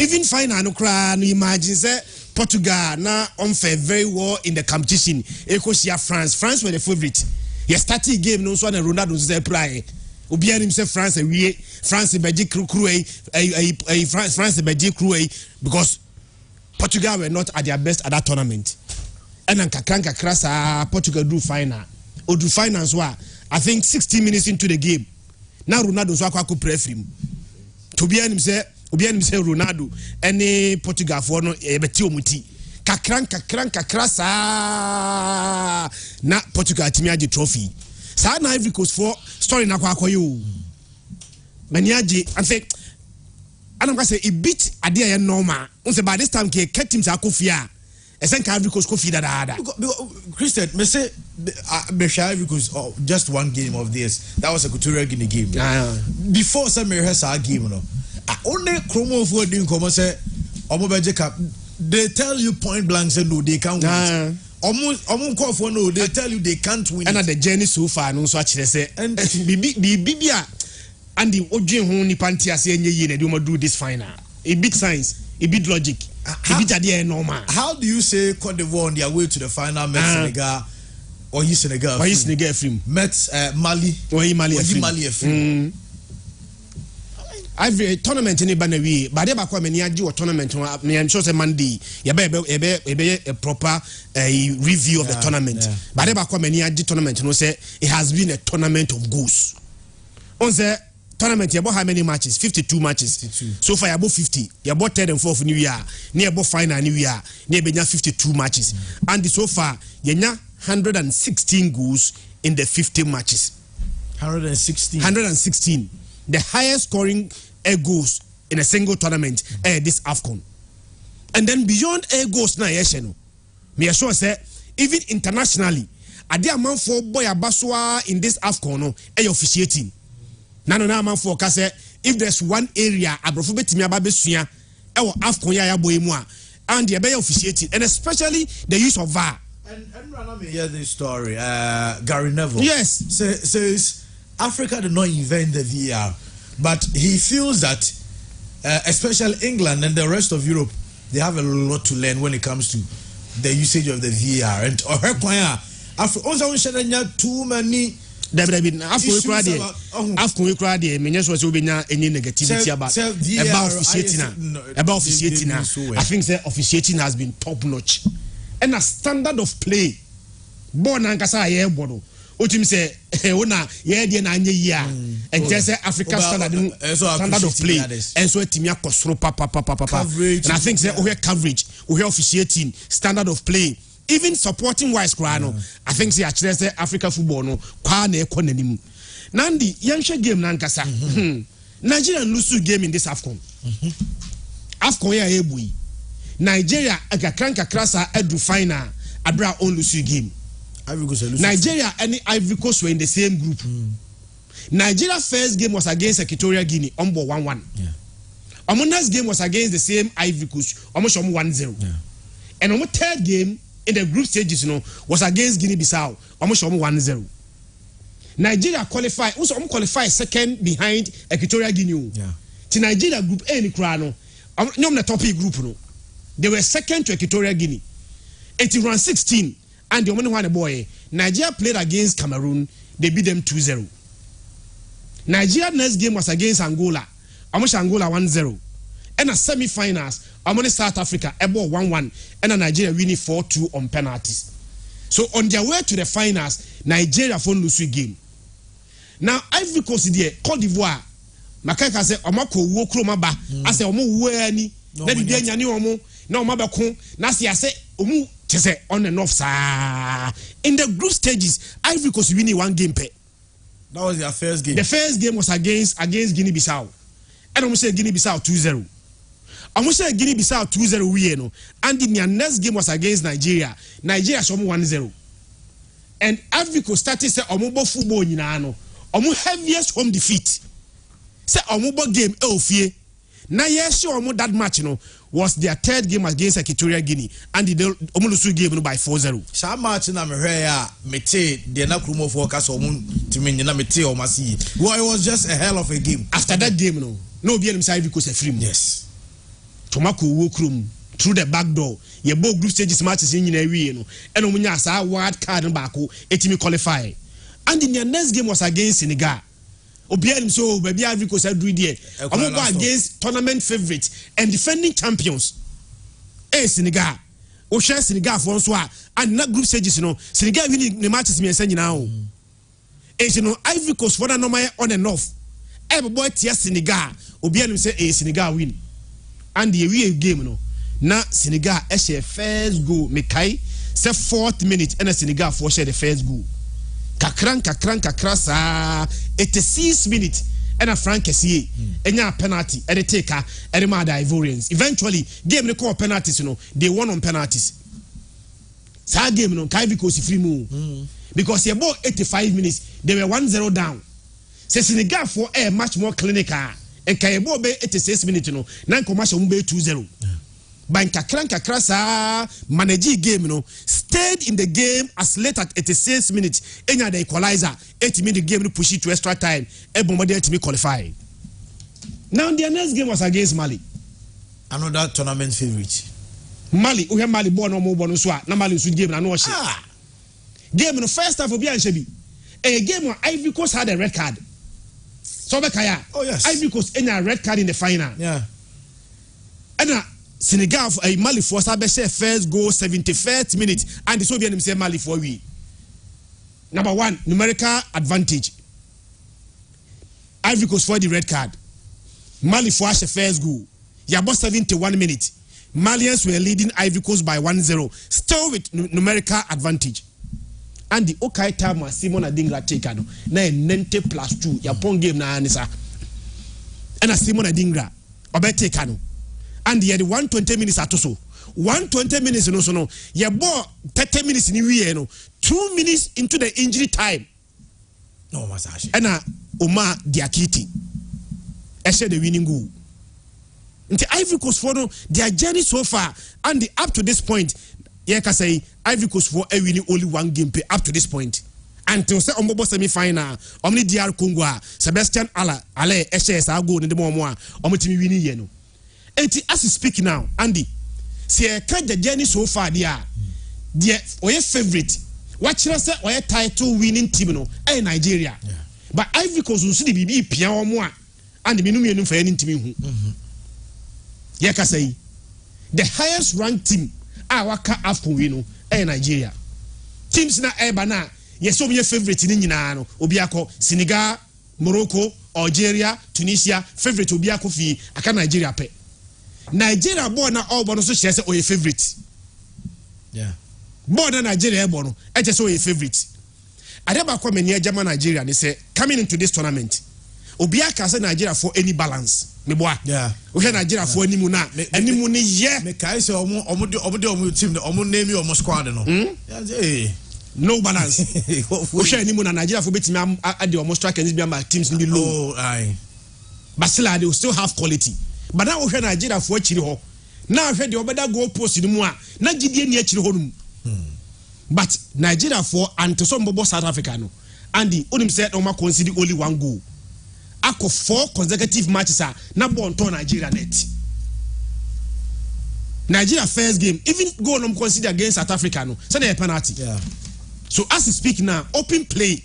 even final no cry no imagine say Portugal na unfair very well in the competition. Eko share France. France were the favorite. You started game no so na Ronaldo say pray. Obian himself France we France beji crew France beji crew because Portugal were not at their best at that tournament. And then kakranka krasa Portugal do final. Or do finals wa I think 60 minutes into the game. Now Ronaldo so akwa prefrim. To Obian himself Ronaldo any Portugal for no ebeti omuti. Kakranka krasa na Portugal timi age trophy. Sa na Ivory Coast for story na kwa you. Maniaji and say I'm gonna say it beat idea normal. Unse by this time ke teams are kofia. Esen ka Ivory Coast kofi da. Christian, me say Ivory Coast just one game of this. That was a Equatorial Guinea game. Before some rehearsal game no. Only Chromo for doing come say Omobeje Cup. They tell you point blank say no they can't win. Almost for no, they tell you they can't win. And the journey so far, no so actually say and Bibia and the Ojin Honi Pantia say they do this final. A bit science, a bit logic, a bit idea normal. How do you say Cote d'Ivoire on their way to the final met Senegal or Senegal? Or Senegal film. Met Mali or Mali. Every tournament in Banawi, but ever come any or tournament, me and chose a Monday, a proper review of the tournament. But ever come any tournament, no say it has been a tournament of goals. On the tournament, you about how many matches? 52 matches. 52. So far, about 50. You about 3rd and 4th New Year, near about final New Year, near 52 matches. And so far, you 116 goals in the 50 matches. 116. The highest scoring goals in a single tournament this AFCON. And then beyond goals na yesheno. Me assure say even internationally, ade man for boy abaswa in this AFCON no officiating. Na man for ka say if there's one area abrofo betimi ababesua AFCON ya boy mu a and the be officiating and especially the use of VAR. And Rana me hear this story. Gary Neville. Yes. Says Africa did not invent the VAR, but he feels that especially England and the rest of Europe, they have a lot to learn when it comes to the usage of the VAR and or her kwanya after also share too many AFCON we crowd there mean so we benya any negativity about officiating I think say officiating has been top notch and a standard of play born ankasa ye bodo otim say una ye de na anye yi a and say African standard of play and so etimi akosoro papa and I think say we hear coverage we hear officiating standard of play even supporting wise crano I think say actually say Africa football no kwa na ekonanim nandi yanhwe game na nkasa Nigeria lose game in this AFCON AFCON ya ebui Nigeria agakranka krasa edu final abra on lose game Nigeria and Ivory Coast were in the same group. Nigeria first game was against Equatorial Guinea, 1-1. Omona's game was against the same Ivory Coast, almost 1-0. And our third game in the group stages, was against Guinea-Bissau, almost 1-0. Nigeria qualified, also qualified second behind Equatorial Guinea. To Nigeria group A in Krano, the top group. They were second to Equatorial Guinea. It ran 16. And the only one boy, Nigeria played against Cameroon, they beat them 2-0. Nigeria next game was against Angola, almost Angola 1-0. And a semi-finals, almost South Africa, about 1-1, and a Nigeria winning 4-2 on penalties. So on their way to the finals, Nigeria won lose game. Now Ivory Coast there, Cote d'Ivoire, Makaka say Omako wo kroma ba, I say omo wo ani, na di nya ni omo, na omo ba ko, na say omo on and off in the group stages. Ivory Coast winning one game per. That was their first game. The first game was against Guinea-Bissau, and almost say Guinea-Bissau 2-0. Almost say Guinea-Bissau 2-0 we no. And in their next game was against Nigeria. Nigeria some 1-0. And Ivory Coast started say omobo football nyina no. Omo heaviest home defeat. Say omobo game ofie. Na yes omo that match was their third game against Equatorial Guinea, and the Omulusu game by 4-0. Sha match na me hwe mete de na krumo focus omo timi na mete o masi. Well, it was just a hell of a game. After that game no be any side because a free. Yes. Tomako wo krum through the back door. Ye both group stages matches in nyina wie no. And omunya sa wild card baako etimi qualify. And in their next game was against Senegal. Obianim so baby Ivory Coast do there. Omo go against tournament favorites and defending champions. Senegal. O share Senegal for so and na group stages Senegal winning the matches me ense nyina o. Ivory Coast for na normal on and off. Everybody tia Senegal. Obianim say Senegal win. And the away game na Senegal share first goal mekai say 4th minute and Senegal for share the first goal. Kakran sa 86 minutes and a Frank Kessie enya penalty and they take and the Ivorians. Eventually game they call penalties they won on penalties. Sa game Ivory Coast free move because about 85 minutes they were 1-0 down. Say Senegal for a much more clinical and Kayabo be 86 minutes nan commercial be 2-0. By kakra sa manage game stayed in the game as late as 86 minutes. Enya the equalizer 8 minute game push it to extra time. Ebomode to me qualify. Now their next game was against Mali. Another tournament favorite. Mali, we have Mali born no more bonus na Mali su game na no she. Game no first half obi anshebi. A game where Ivory Coast had a red card. So Bekaya. Oh yes. Ivory Coast enya red card in the final. Yeah. And Senegal Mali for Sabeshe first goal 71st minute and the Soviet say Mali for we. Number 1, numerical advantage. Ivory Coast for the red card. Mali for the first goal. Yabo 71 minutes. Malians were leading Ivory Coast by 1-0, still with numerical advantage. And the Okai time Simon Adingra take na 90+2 Yapon game na anisa. And Simon Adingra obe take and the 120 minutes at so 120 minutes no ya ball 30 minutes in we 2 minutes into the injury time no massage and Omar Diakiti said the winning goal. Nti Ivory Coast for their journey so far and up to this point can say Ivory Coast for winning only one game up to this point until say ombo semi final omni DR Congo Sebastian Ale SS go ne dem omo a omotimi winning ye no. And as you speak now, Andy, see the journey so far there, the oye favorite watching us oye title winning team no Nigeria but Ivory Coast nso de bibi pia omo a and the minimum for any team hu yeka say the highest ranked team waka AFCON we no Nigeria teams na eba na yes omo your favorite ni nyina no obi akọ Senegal, Morocco, Algeria, Tunisia favorite obi akọ fi aka Nigeria pe Nigeria born na all born so share say oye favorite born na Nigeria born no e say oye favorite adeba kwa meni German Nigeria they say coming into this tournament obi aka say Nigeria for any balance me boa we hear Nigeria for any na any mu ye me kai say omo team omo name omo squad no no balance we hear any mu na Nigeria for betimi ade omo strikers be my teams be low but still they will still have quality but now we hear Nigeria for chiri ho now we hear the obeda goal post ni mu a na gidie ni chiri ho num but Nigeria for anto some bobo South Africa no and the onim said no consider only one goal ako 4 consecutive matches na born to Nigeria net Nigeria first game even goal no consider against South Africa no say a penalty so as we speak now open play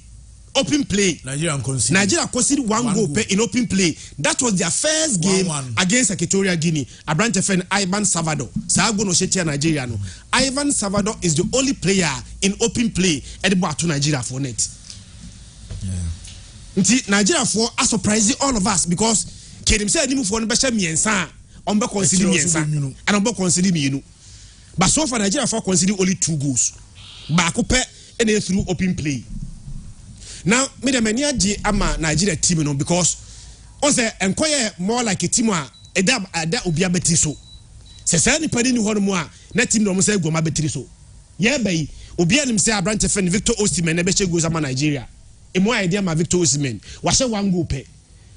Nigeria conceded 1 goal per in open play that was their first game 1-1 against Equatorial Guinea Abrante Fen Ivan Salvador Sago no shetia Nigeria no Ivan Salvador is the only player in open play at the back to Nigeria for net Nigeria for are surprising all of us because Kedim said him for no be miensa on be consider miensa and on be consider me but so far Nigeria for consider only 2 goals back up and through open play. Now, me the many ama Nigeria team no because on say enquire more like a team that obi abeti so. Se say ni padi ni ho no a na team no say go ma betri so. Ye bai obi anim say Abrante Fen Victor Osimhen na be che goals ama Nigeria. E mo idea ma Victor Osimhen wa she 1 goal pe.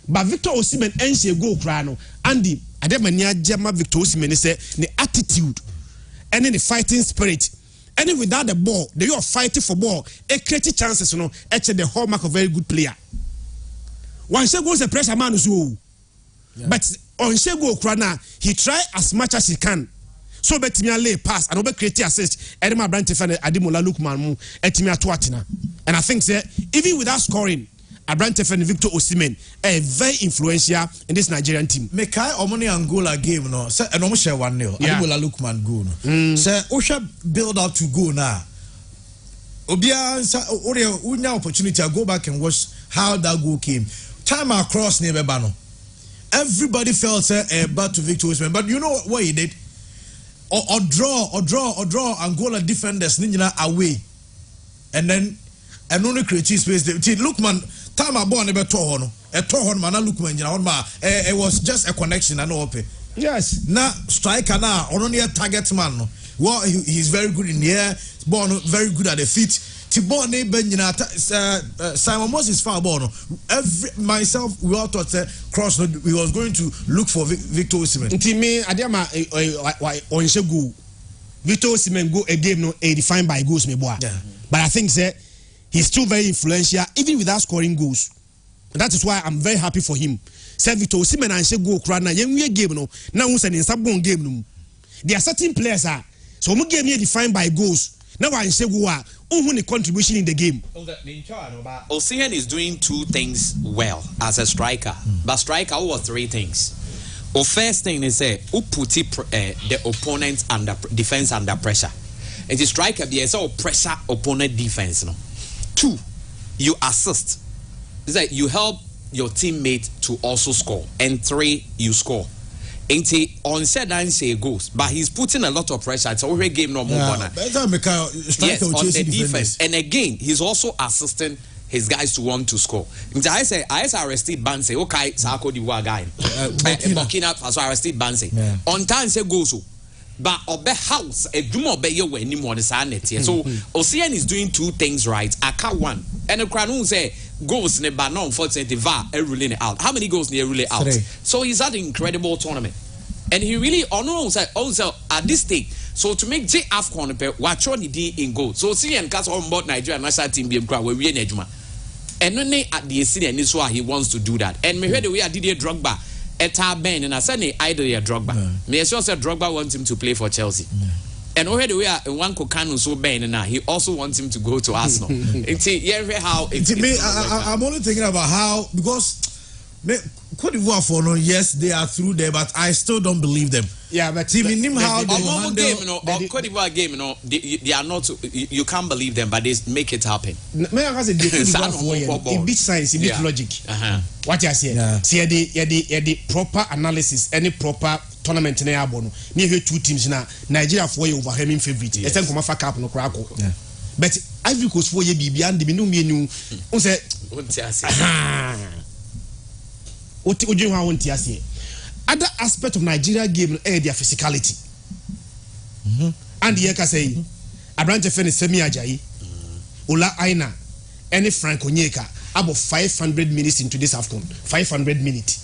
But Victor Osimhen ense goal kra no Andy ademani agema Victor Osimhen say the attitude and the fighting spirit. And without the ball, the way of fighting for ball, it creates chances, actually the hallmark of a very good player. One she goes a pressure man so, but on she go krana, he try as much as he can. So bet me lay pass and over create assist. Edema Abrante Fen Ademola Lookman mu etimia toatina. And I think say even without scoring, Abrante Fen Victor Osimhen very influential in this Nigerian team. Me kai omoni Angola game no. Say and omo share 1-0. Ademola Lookman goal no. Say Osha build up to go now. Obia unya opportunity to go back and watch how that goal came. Time across near Bebano. Everybody felt bad to Victor Osimhen, but you know what he did? Or draw Angola defenders ninja away, and then and only create space. Lookman time I born about Tohono, a Tohon man, Lookman, it was just a connection and open. Yes, now striker now only a target man. Well, he's very good in the air, born very good at the feet. Tibone Benjina Simon Moses far born. Myself, we all thought cross we was going to look for Victor Osimhen. Me Adama Onshegu Victor Osimhen go a game no defined by goals me boy. But I think he's still very influential even without scoring goals. That is why I'm very happy for him. Say Victor Osimhen and Shegu Krana yenwe game no na who say in sabon game no. There are certain players so mo game here defined by goals. Now I say who the contribution in the game. Osimhen is doing 2 things well as a striker, but striker over 3 things. The first thing is who put the opponent under defense under pressure. And the striker be so pressure opponent defense. No. 2, you assist. It's like you help your teammate to also score. And 3, you score. Ain't he on said and say goals, but he's putting a lot of pressure. It's already game no more. Yes, on the defense. And again, he's also assisting his guys to want to score. I say arrested Banse. Okay, Sako the war guy. Burkina Faso arrested Banse. On time say goals. But obe house a dumo be you when him on the sanet. So Osimhen is doing 2 things right. Aka 1. And the crowd say goals ne but no unfortunately VAR ruling it out. How many goals ne rule it out? 3. So he's had an incredible tournament. And he really also at this stage. So to make J AFCON watch on the in goal. So Osimhen cast on board Nigeria national team be crowd we in Ejuma. And when they at the city and this why he wants to do that. And me heard the way I did Drogba. Eta Ben and I said idol Drogba. Me sure said Drogba wants him to play for Chelsea. And already we are one Kokano so Ben now. He also wants him to go to Arsenal. How I'm only thinking about how, because Cote d'Ivoire for no, yes, they are through there, but I still don't believe them. Yeah, but how they handle game, Cote d'Ivoire game, they are not. You can't believe them, but they make it happen. It beat science, it beat logic. What you say? See, the proper analysis, any proper tournament in the abono. Near two teams now, Nigeria for you over him favorite. It's time for cup no crack. But Ivory Coast for you be beyond the menu. What do you want to say? Other aspect of Nigeria game their physicality. And the Yeka say, a branch of Semi Ajayi, Ola Aina, any Frank Onyeka, about 500 minutes into this AFCON. 500 minutes.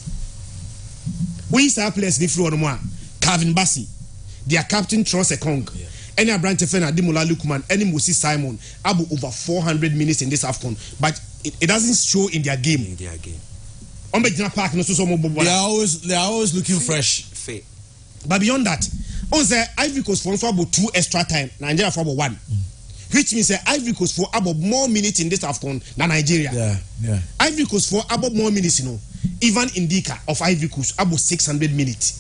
We saw players in the Calvin Bassi, their captain Tross Ekong, any a branch of Adimola Lukman, any Musi Simon, about over 400 minutes in this AFCON. But it doesn't show in their game. They are always looking fresh. But beyond that, on the Ivory Coast for about 2 extra time, Nigeria for about 1. Which means Ivory Coast for about more minutes in this AFCON than Nigeria. Ivory Coast for about more minutes, Ivan Indika of Ivory Coast about 600 minutes.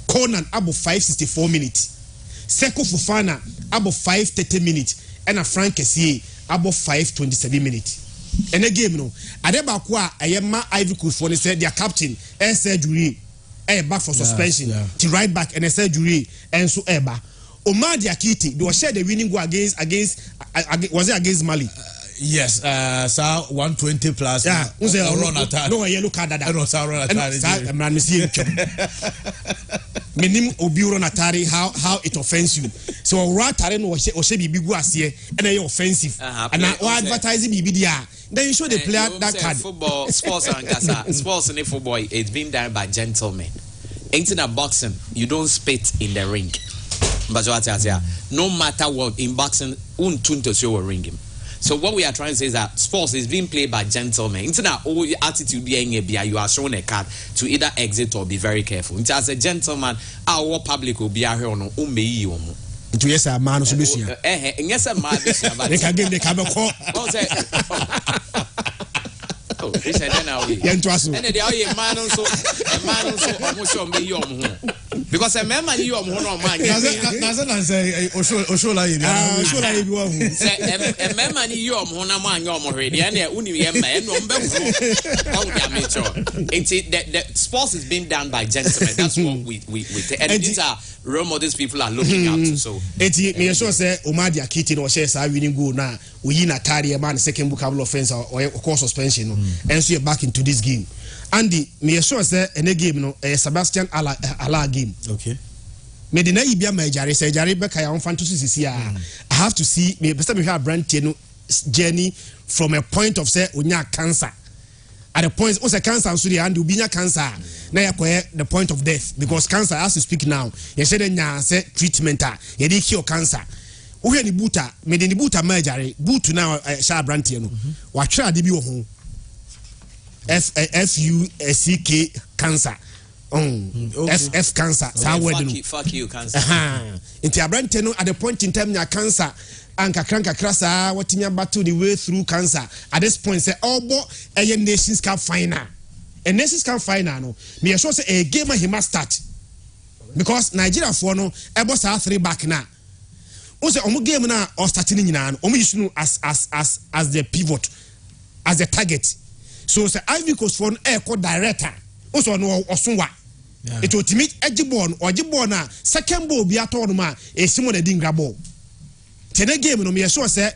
Conan about 564 minutes. Seko Fofana about 530 minutes. And a Frank Kessié about 527 minutes. And again, Adebakwa, Ayema Ivory Coast for their captain, surgery, back for suspension, to right back and surgery, and so Eba. Omar Diakite, they were shared the winning goal against was it against Mali? Yes, 120 plus. Yeah, no yellow card. Meaning Obiuro Natari, how it offends you. So Rataren or Shebi Biguasie and they offensive. And now advertising BBDR. Then you show the player that card. Football, sports and Gaza, sports and football, it's been done by gentlemen. Ain't in a boxing, you don't spit in the ring. But no matter what, in boxing, to show a ring him. So what we are trying to say is that sports is being played by gentlemen. It's not all attitude being you are shown a card to either exit or be very careful. It's as a gentleman, our public will be here on to yes, a man who is here. Yes, a man. They can give the camera call. And the because a man you are more man. A man you are more man already, and the sports is being done by gentlemen. That's what we and these are role models people are looking up to. So me sure say Omar Diakite or shares are winning goal now. We in a carry a man second bookable offense or course suspension, and so you're back into this game. Andy, me sure say any game no Sebastian Ala game. Okay. Me the na ibia majare say jare be kai on fantasy sisi I have to see me best me have brand journey from a point of say onya cancer. At the point also cancer so the and ubinya cancer na yakoye the point of death because cancer as to speak now you say nya say treatment you dey cure cancer. Wo hwe ni buta me the buta majare boot now sha brand no wa twa de bi wo ho FUCK cancer. F cancer. Fuck you cancer. Into Abrante no at the point in time your cancer and kakranka krasa what in battle the way through cancer. At this point say a Nations Cup final. A Nations Cup final no. Me sure say a game he must start. Because Nigeria for no ebo sa 3 back now. O say omo game na or starting nyina no. Omo use no as the pivot, as the target. So say Ivory Coast for air code director. Also no osonwa. It will timid edgebon or jibona second ball be at all ma a similar ding grab ball. Tene game no me sure say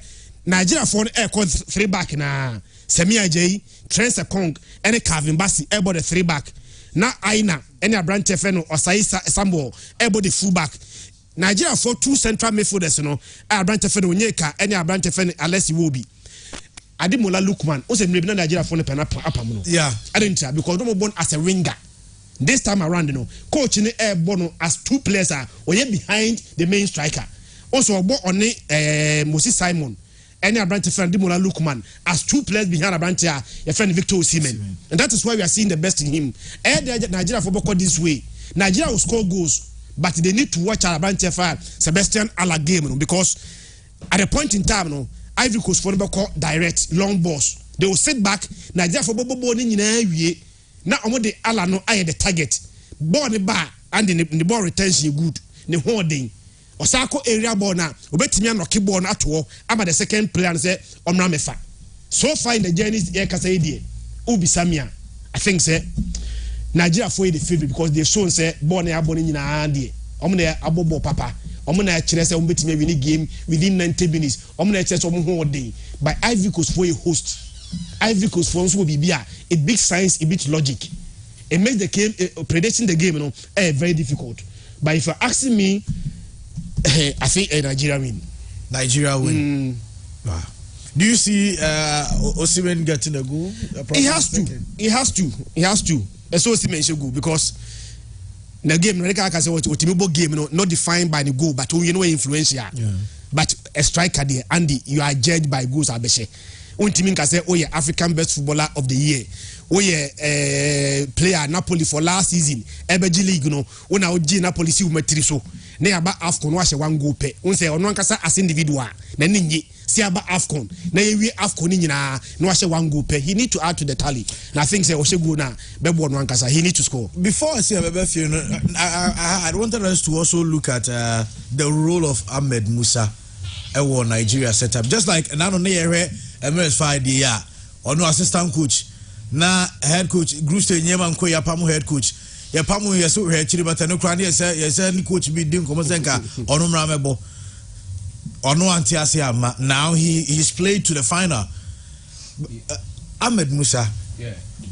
Nigeria for air code 3 back na Semi Ajayi, Trent Kong, any Calvin Bassi able the 3 back. Na Aina any Abrante Feno or Saisa Sambo able the full back. Nigeria for 2 central midfielders no Abrante Feno Nyeka any Abrante Feno unless you will be. Adimola Lukman, also maybe Nigeria for the pen. Yeah, I didn't because no born as a winger. This time around, coach in the air born as 2 players are or behind the main striker. Also, on Musi Simon, any Abrante friend Adimola Lukman as 2 players behind Abrante, your friend Victor Osimhen, and that is why we are seeing the best in him. Nigeria football this way. Nigeria will score goals, but they need to watch Alabante for Sebastian Alla game because at a point in time, no, Ivory Coast for direct long balls. They will sit back. Nigeria for Bobo ni now the Alla no I the target. Ball the bar and the ball retention good. The holding. Osako area ball now. Obetimi no keep ball at all. I'm the second player and say Omramefa. So far in the journey here kasa idie. Ubi Samia. I think say Nigeria for the favorite because they've shown say ball na abon nyina ande. Omna abobo papa. Omna kire say ombetimi win the game within 90 minutes. Omna kire say holding. By Ivory Coast for a host. Ivory Coast for will be a big science, a bit logic. It makes the game predicting the game, very difficult. But if you're asking me, I think Nigeria win. Nigeria win. Wow. Do you see Osimhen getting a goal? He has to. And so Osimhen should go because the game, like I say, what game, not defined by the goal, but influential. Yeah. But a striker there, Andy, you are judged by goals. Abeshe. Untimin can say, oh yeah, African best footballer of the year. Oh yeah, player Napoli for last season. Ebeji League, Una Oji Napoli si umetriso. Ne aba AFCON wa she one goal pe. Unse ono nkasa as individual. Na ninyi si aba AFCON. Na yewi AFCON nyina no wa she one goal pe. He need to add to the tally. And I think say Oshegu na bebo ono nkasa. He need to score. Before I say Abebe, I wanted us to also look at the role of Ahmed Musa. Nigeria setup just like now on the MS5 year or no assistant coach na head coach Gruste Nyema Nko Yapamu head coach Yapamu yeso head but no crane yes coach be dim komosenka ono mramebo ono antiasiama now he's played to the final. Ahmed Musa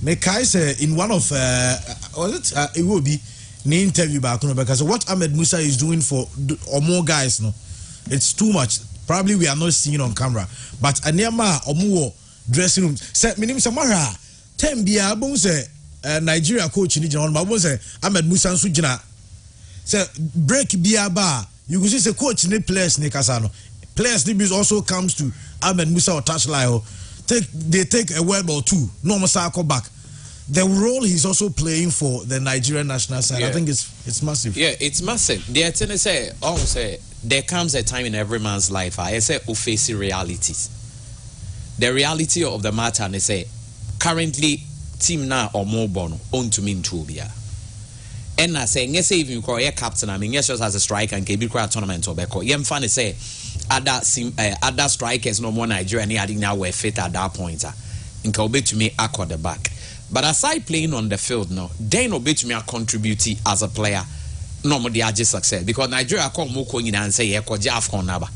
me kai say in one of was it will be the interview back because what Ahmed Musa is doing for or more guys no it's too much. Probably we are not seeing on camera. But Anyama Omuo dressing room. Say minim Samara. Tembia bon say Nigeria coach ni John Mabo say Ahmed Musa Sujina. Say break biaba. You could see say coach ni players ni Kasano. Players ni also comes to Ahmed Musa or touchline. They take a word or two. No Masako back. The role he's also playing for the Nigerian national side, I think it's massive. Yeah, it's massive. The say, there comes a time in every man's life. I say, who face realities. The reality of the matter, and they say, currently, team now or more bono on to me to be. And I say, yes, even call a captain. I mean, yes, just as a striker and KB Crowd tournament or Beko. Yem funny say, other strikers no more Nigerian. I think now we're fit at that point. In Kobe to me, I call the back. But aside playing on the field now, they no bet me a contributing as a player. No more the success because Nigeria call Moko in and say AFCON naba.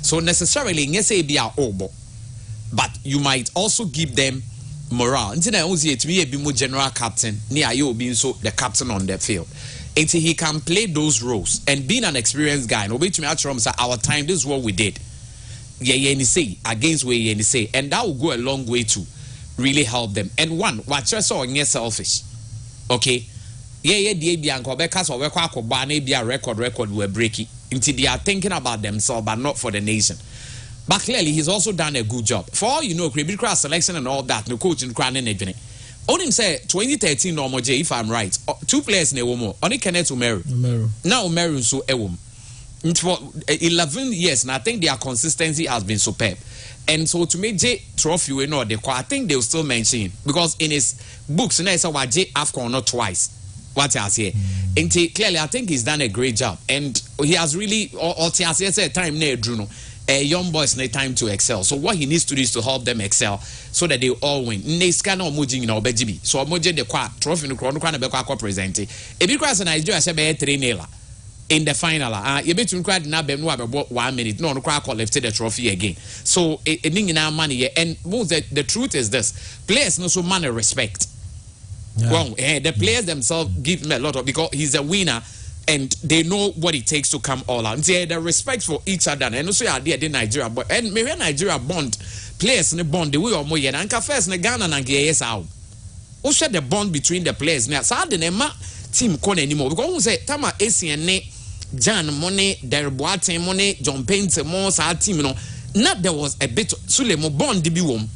So necessarily yes be a obo, but you might also give them morale. Until I was to be a more general captain near you being so the captain on the field. Until he can play those roles and being an experienced guy. No bet me at our time. This is what we did. Yeah, say against where you say, and that will go a long way too. Really help them. And one, watch us all and selfish. Okay? Yeah, the Bianco Becas or Weko Bane be a record we're breaking. Until they are thinking about themselves, but not for the nation. But clearly, he's also done a good job. For all you know, Creepy Cross selection and all that, no coach in Crown and Edwin. Only say 2013 normal J, if I'm right. 2 players in a woman. Only Kenneth Umeru. Now Umeru so a woman. For 11 years, and I think their consistency has been superb. And so to make J trophy we know I think they'll still mention because in his books and I saw what J AFCON not twice. What I say. And clearly I think he's done a great job. And he has really or time near Bruno. Young boys need time to excel. So what he needs to do is to help them excel so that they all win. So Moji the trophy no crown present. If you cross Nigeria say 3-0 in the final, you bet you cried now 1 minute. No, left the trophy again. So in our money and the truth is this: players no so money respect. Yeah. Well, the players themselves give him a lot of because he's a winner and they know what it takes to come all out. They the respect for each other and also idea the Nigeria but and maybe Nigeria bond players in the bond the way or more and first in Ghana and yes out. Also the bond between the players now. So the name team con anymore because who say Tama ACN Jan Money, Derboate Money, John Paint more sa team not there was a bit Sulemo bond the be one.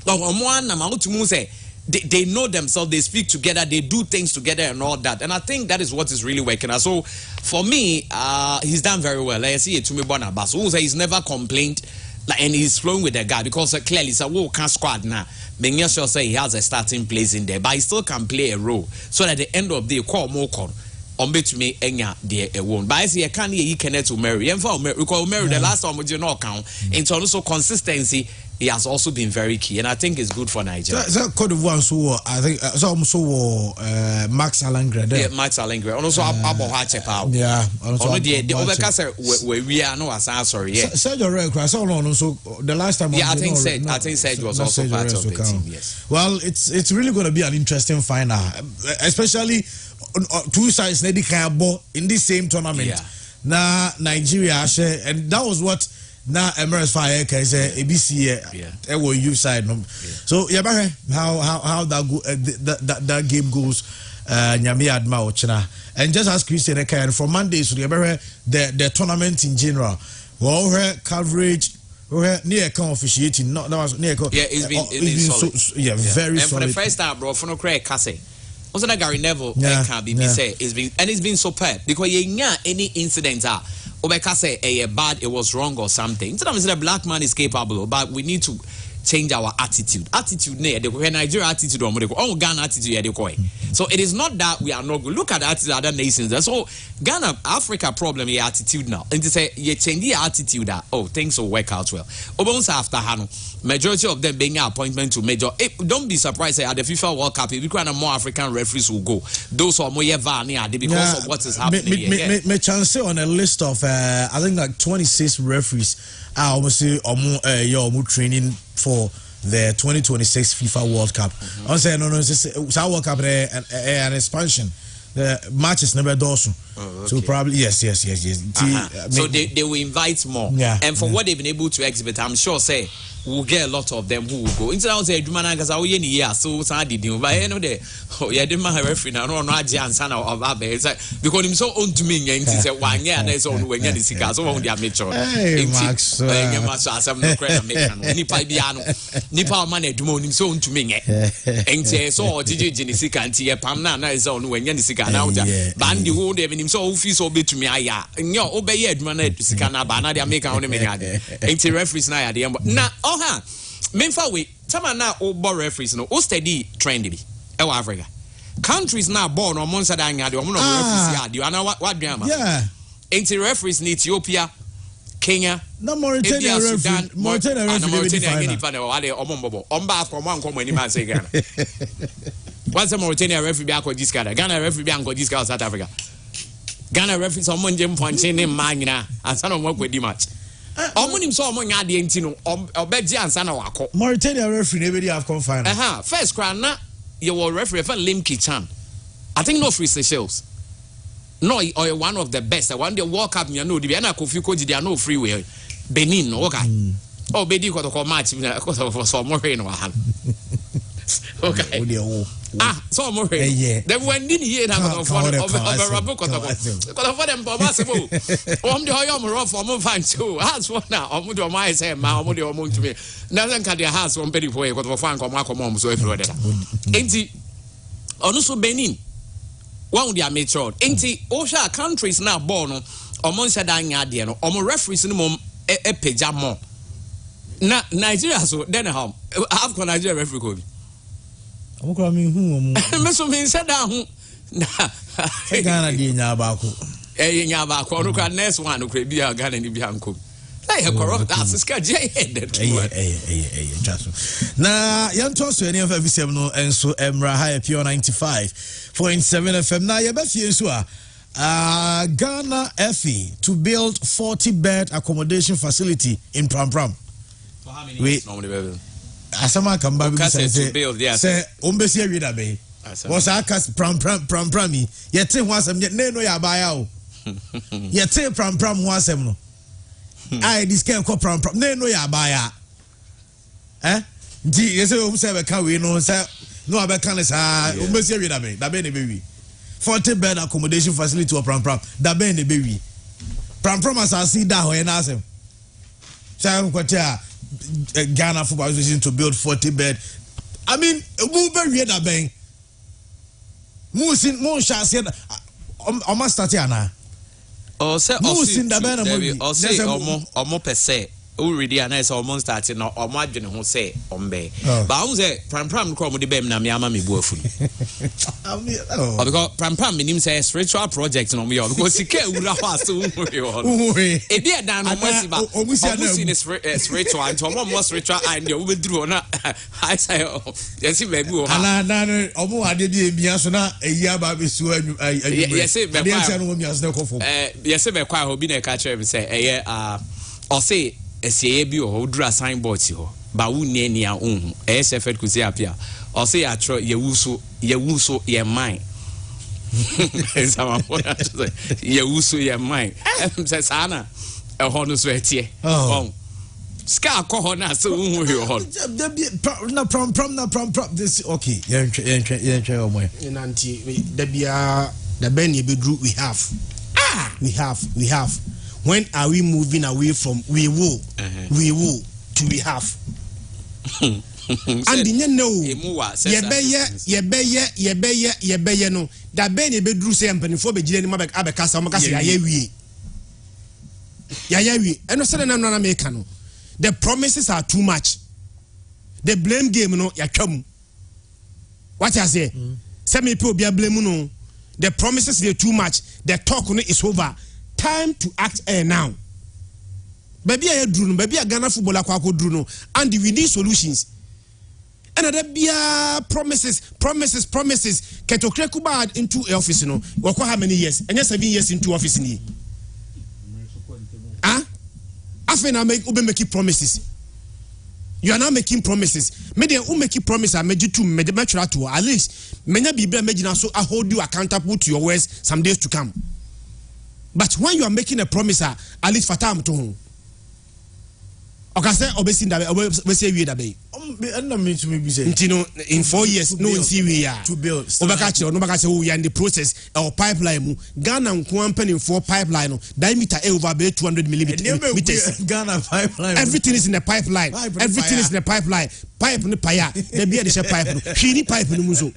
Or one na ma say they know themselves, they speak together, they do things together and all that. And I think that is what is really working. And so for me, he's done very well. I see it to me, Bonabas, who say he's never complained, like, and he's flowing with the guy because clearly it's a can't squad now. Being sure say he has a starting place in there, but he still can play a role. So at the end of the day, call more call. On bet me enya de e won. But I see I can't hear you connect to Mary. And for Mary, because Mary the last time we did not count. In terms of consistency, he has also been very key, and I think it's good for Nigeria. So Cote d'Ivoire so I think so also Max Alengre there. Yeah, Max Alengre. And also Abo Hachepa. Yeah. Also the Obeka we are no as sorry. Yeah. Sergio Rey, so no so the last time. Yeah, I think Sergio was also part of the team. Yes. Well, it's really going to be an interesting final, especially two sides in this same tournament. Yeah. Na Nigeria share, and that was what. Now Emirates Fire is a ABC will use side. So yeah, how that game goes. Nyame Adma Ochina. And just as Christian Eka, from Monday so the tournament in general. Well, her coverage near officiating. Not that was near. Yeah, it's been solid. Very solid. And for the first time, bro, for no credit, Kase. Also, that Gary Neville can be said it's been superb because you any incidents are. Obeka say bad, it was wrong or something. Sometimes the black man is capable, but we need to change our attitude. Attitude, the Nigeria attitude, Ghana attitude. So it is not that we are not good. Look at the attitude of other nations. So Ghana, Africa problem, your attitude now. And to say you change your attitude that things will work out well. Obonsa after Hano, majority of them being an appointment to major. Don't be surprised at the FIFA World Cup. If you can, more African referees will go. Those are more because of what is happening. Me chance on a list of I think like 26 referees. I almost say training for the 2026 FIFA World Cup. I say no, it's our World Cup an expansion. The matches never does. So probably yes. So they will invite more. Yeah. And for what they've been able to exhibit, I'm sure say we'll get a lot of them who will go. Instead of saying because I will year so did you but you know the didn't referee now no son of it's like because him so own to me and say 1 year and so when you see so on the amateur. Hey Max. No credit make nipa biano nipa man edumo him so own to me and say so Gigi Genisika and pam na is on when you see now band the whole day him so feel so bit to me aya nyo obey edman sika na ba na they make on me and referees na ya na Memfa we tama na o referees no o steady trend bi e wa Africa countries na ball no mo nsada anya de o mo no referees ya de ana what do am enti referees in Ethiopia Kenya na Mauritania referee Mauritania referee final wale o mo mbobo o mba afọ mo anko mo ni man say Ghana once Mauritania referee bi akọ discard Ghana referee bi anko discard South Africa Ghana referee so mo nje mponche ne man nyina ansa no mo kwedi match Omunim so omunya de enti no obeji ansa na wako Mauritania referee every AFCON final first crown na your referee for Limki Chan I think no free Seychelles no or one of the best one the World Cup you know the na Kofi Koji they no free way Benin okay Bedi ko to match for so more no han okay so more then when did he have of a book for them possible the hoyo mo rough for fan too has one now do my say ma mo to me nothing can their house one pedi for e ko fan ko ma so everywhere there enti onu so Benin one they are matured enti osha countries na ball no omo nsa da anya de no omo referees no mom e pagya mo na Nigeria so then how AFCON Nigeria referee ko bi I'm coming home. Meso me said down. Ghana di nya ba ko. Nya ba ko no kwa next one no kra bia Ghana ni bia nko. Like corrupt that's ska je head. Just. Na yanto so any of FM no enso Emra High Pure 95.7 FM na ye ba fie so Ghana FE to build 40-bed accommodation facility in Pram. For how many years normally baby? Asama kan ba bi say say ombesi awi da be was akas pram yete ho asem ne no ya ba ya o yete pram ho asem no ai this can ko pram ne no ya ba ya di yese o say be ka we no say no abeka ne sa ombesi awi da be ne be wi 40-bed accommodation facility or pram da be ne be wi pram asasi da ho e na asem say ko tia Ghana Football Association to build 40-bed I mean, who be that bang? Who sin more shots here? Almost started now. Oh, say, who sin the band? Or say, or more per se. Already, and I saw one starting or margin who say, Ombe. But I was a pram cromedy bem na miama mi boyfriend. Because pram minim says spiritual project no me because he can't would have passed to a dear down on mercy, but almost in a spiritual and to one more spiritual and you will draw. I say, yes, it may be. And Omo had the Biasona a year by Miss yes, it quite hobby a catcher and say, or say. Ese bi o dura signboard si ho ba wu ne nia ohun SFL kusi apia o say atro ye wuso ye mind sama ye wuso ye mind say sana e ho no so etie oh ska ko ho na so hu he ho na prom this okay yen o mo nanti da bia da ben ye bedru we have when are we moving away from we will to we have and you know ye be no da ben ye bedru say mpanifo be gire ni ma be abekasa mo kase ya wie eno say na make no the promises are too much the blame game no ya twam what I say say me pe obi blame no the promises they too much the talk no is over. Time to act now. Baby, I drew no. Baby, I Ghana football akwa drew no. And we need solutions. And there be promises. Ketokre kuba into office no. Wako how many years? And 7 years into office ni. Afen na make promises. You are now making promises. Me dey make promise I made you to me try to at least menya biblia megina so I hold you accountable to your words some days to come. But when you are making a promise, at least for time to home. Okay, say obesi that we say we that be. In 4 years, no see we are to build. Obaka say we are in the process of pipeline. Ghana company in 4 pipeline. Diameter over 200 millimeters. Ghana pipeline. Everything is in the pipeline. Everything is in the pipeline. Pipe no paya. There be the pipe. She pipe no muso.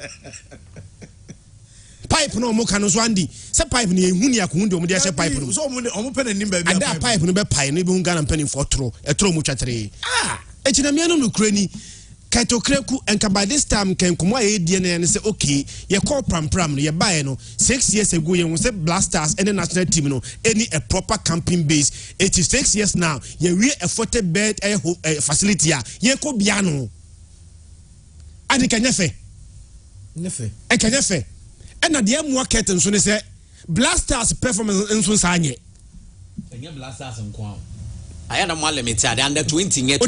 Pipe no mo kanu so andi se pipe ni ehuni akunde o mo dey se pipe no so omo pen nim ba bia ada pipe no be pai no be hu Ghana pen for tro mo twatre echina me no krani Ketokreku enka by this time ken komo ayedie na say okay ye call pram no ye buy no 6 years ago ye say Blasters and the national team no any a proper camping base 86 years now ye we a 40 bed facility ye ko bia no adi kanyefe nefe e kanyefe and na the market nso ne say Blasters performance nso sanye enye Blasters nko aya na mo limit ade under 20 nye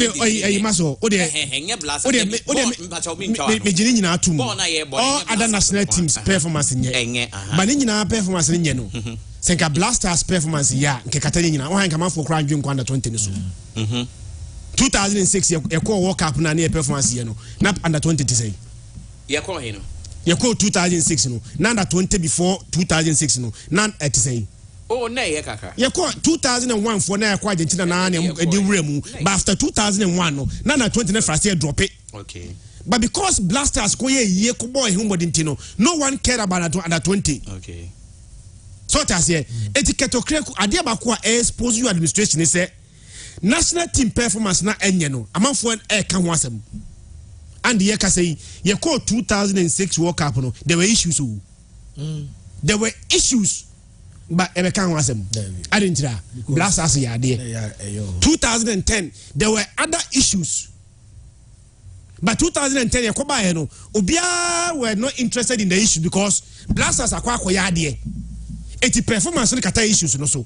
maso enye Blasters me jini nyina atum all other national teams performance nye enye ba ni nyina performance nye no senka Blasters performance ya nke katanye nyina wo han kama fo kra ndwen under 20 ne so 2006 ye call World Cup na ne performance ye no na under 20 ti say ye call he no you call 2006 no na 20 before 2006 no na it say oh na ye kaka you call 2001 for na kwa Argentina na e di wremu but after 2001 no na 20 na first year drop it okay but because Blasters ko ye ko boy him body no one cared about under 20 okay so that's here etiquette okreku ade abako expose you administration say national team performance na enye no amanfo e ka ho asem. And the Yeka say, you call 2006 World Cup, no, there were issues. There were issues, but Ebekan was them. I didn't try. Blasters, yeah, 2010, there were other issues. But 2010, you no, Ubia were not interested in the issue because Blasters are quite quiet. It's performance kata issues, no so.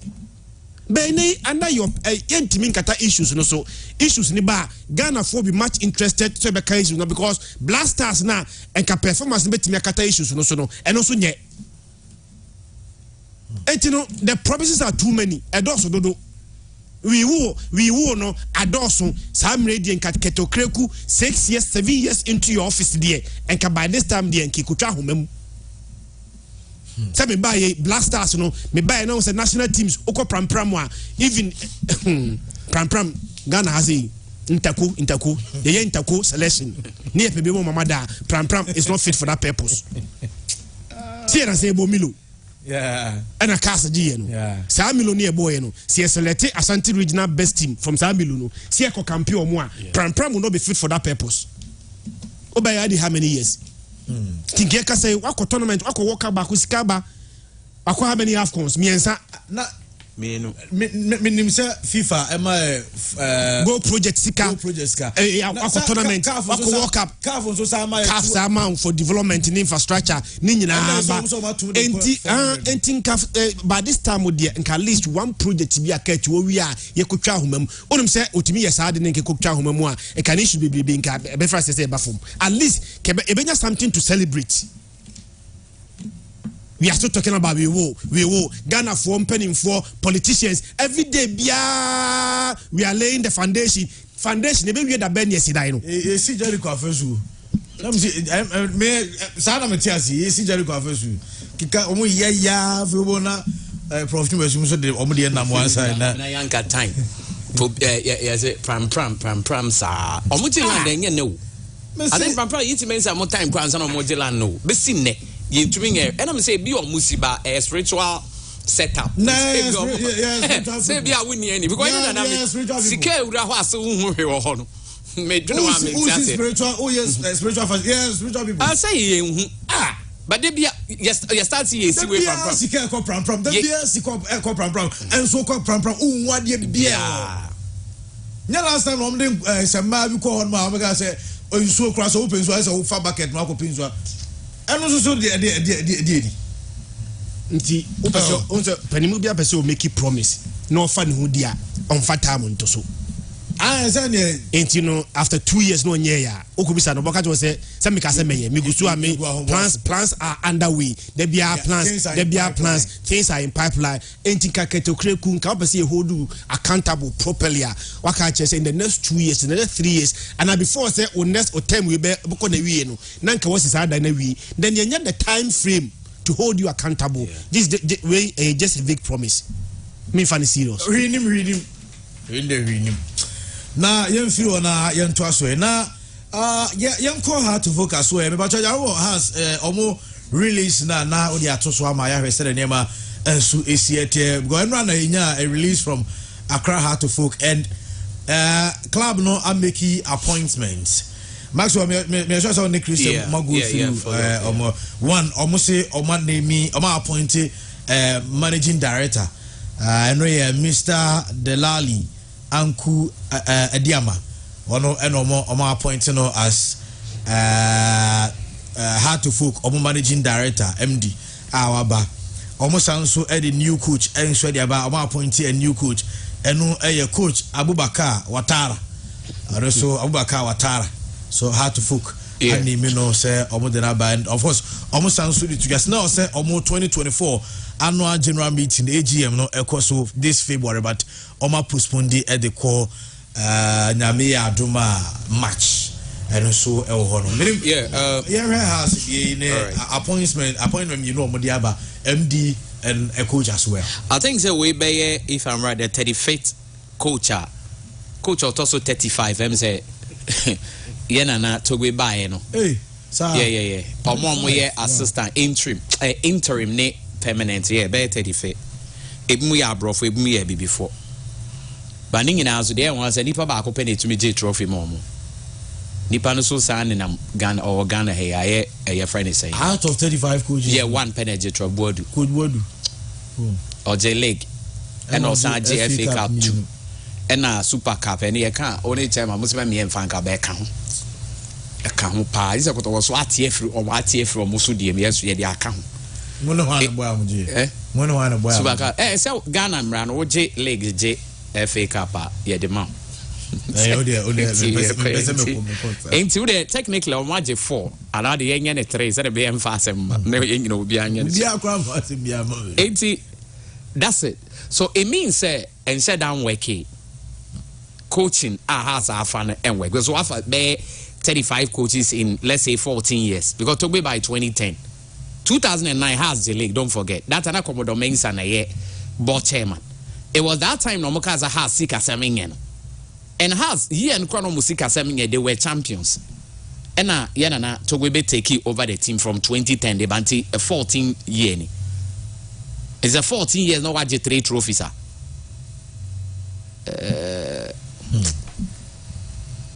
Bene under your intimate kata issues no so issues ni ba Ghana for be much interested to be issues no because Blasters na and ka performance betimi kata issues no so no and also nye etino the promises are too many edoso dodo we will no adoso sam radio Ketokreku 6 years 7 years into your office there and ka by this time there nkikutwa homam. Say me buy Blasters no me buy now say national teams oko pram even pram Ghana has Intaku. The Intaku selection. Near Pebble Mamada, Pram is not fit for that purpose. See, I say Bomilo. Yeah. And a Casa Giano. Yeah. Samilo near Boyano. See a selected Asante regional best team from Samiluno. See a Campio Moa. Pram will not be fit for that purpose. Obayadi how many years? Tinkeka say wako tournament wako walk back usikaba wako how many AFCONs miensa na me say FIFA go project sika wako tournament wako walk up CAF sama for development in infrastructure ni nyina ba enti by this time with at least one project bi akach wo wi a yekotwa homam onum say otimi yesade ne nkekotwa homam a e kan issue be nka be fra say ba fom at least ebenya something to celebrate. We are still talking about we will Ghana for penning for politicians every day. We are laying the foundation. Maybe we are the ben yesterday. No. See Jericho Afesu. Let me see. Me Sana Matiasi. See Jericho Afesu. Kika omo ya vubona professional so de omo de na mo answer na yanka time. To yes pram sa. Omo jiland enye no. I think pram it means more time kwan sa no omo jiland no. Be sin ne. You doing it, and I'm saying, be on Musiba, a spiritual setup. Say, be a winning any because Sika would have so made spiritual. Oh, yes, spiritual people. I say, but they be yes, start seeing away from Sika from the beer, Sika from, and so called from, what you beer. Last time, I'm doing some man call on my say, oh, you so cross open, so I saw far back at Marco Pinza. And also the nti unse panimu bia pese o make promise no fa ne ho dia on fa time nto so enti no after 2 years no nye ya okubisa no boka to say me ka say meye me gusu a me plans are underway there be plans things are in pipeline enti ka ketokreku nka pese e hold you accountable properly a waka che say in the next 2 years in the next 3 years and before say o next o time we be boko na wie no na nka wasi sa da na wie then you the time frame to hold you accountable. This way just a big promise. Me funny serious. Read him. Na yen feel na yen to aso na yen call her to focus so me ba cha has omo release na odi atoso ama ya hwese na ma ensu esiete go enra na nya a release from Accra Heart to Folk and club no am making appointments. Maxwell me sure say Christian mago through one almost say omo name me omo appointed managing director I know Mr. Delali Anku Adiama ono omo appointed no as Heart to Folk omo managing director MD awaba omo sanso the new coach enso dey aba omo appointed a new coach eno coach Abubakar Watara also Abubakar Watara. So Heart to Folk and me know say almost the and of course almost sounds to just now say almost 2024 annual general meeting AGM no so this February but almost postponed at the call Nyame Aduma match and so has appointment you know Modiaba MD and a coach as well. I think so we be if I'm right the 35th coach also 35 say yena na togwe bae no yeah omo ye assistant interim ne permanent yeah be 35 ebimu ya brofo ebimu ya before ba ni nyina aso de won say nipa ba akopɛ na etumi je trophy mo nipa no so sa ne na Ghana he aye friend say out of 35 coaches yeah one penalty trophy bodu coach bodu or J League and also GFA Cup 2 and a Super Cup and ye can only time I must be me and Fanka back account pa is a what was what from Musudi yes ye the account one Super Cup so Ghana ran o J League J FA Cup ye the man ain't you there technically on watch 4 and the young 3 said be emphasis you know be ain't that's it so it means and said down working coaching has our fun and work because we have 35 coaches in let's say 14 years because to be by 2009 has the league don't forget that an Commodore Mensa na ye board chairman it was that time no Mokaza has 6 or 7 yen and has here and Chrono Musica Semenya, they were champions. And now Yanana Togwebe take over the team from 2010, they banty a 14 year. It's a 14 years, no watch 3 trophies.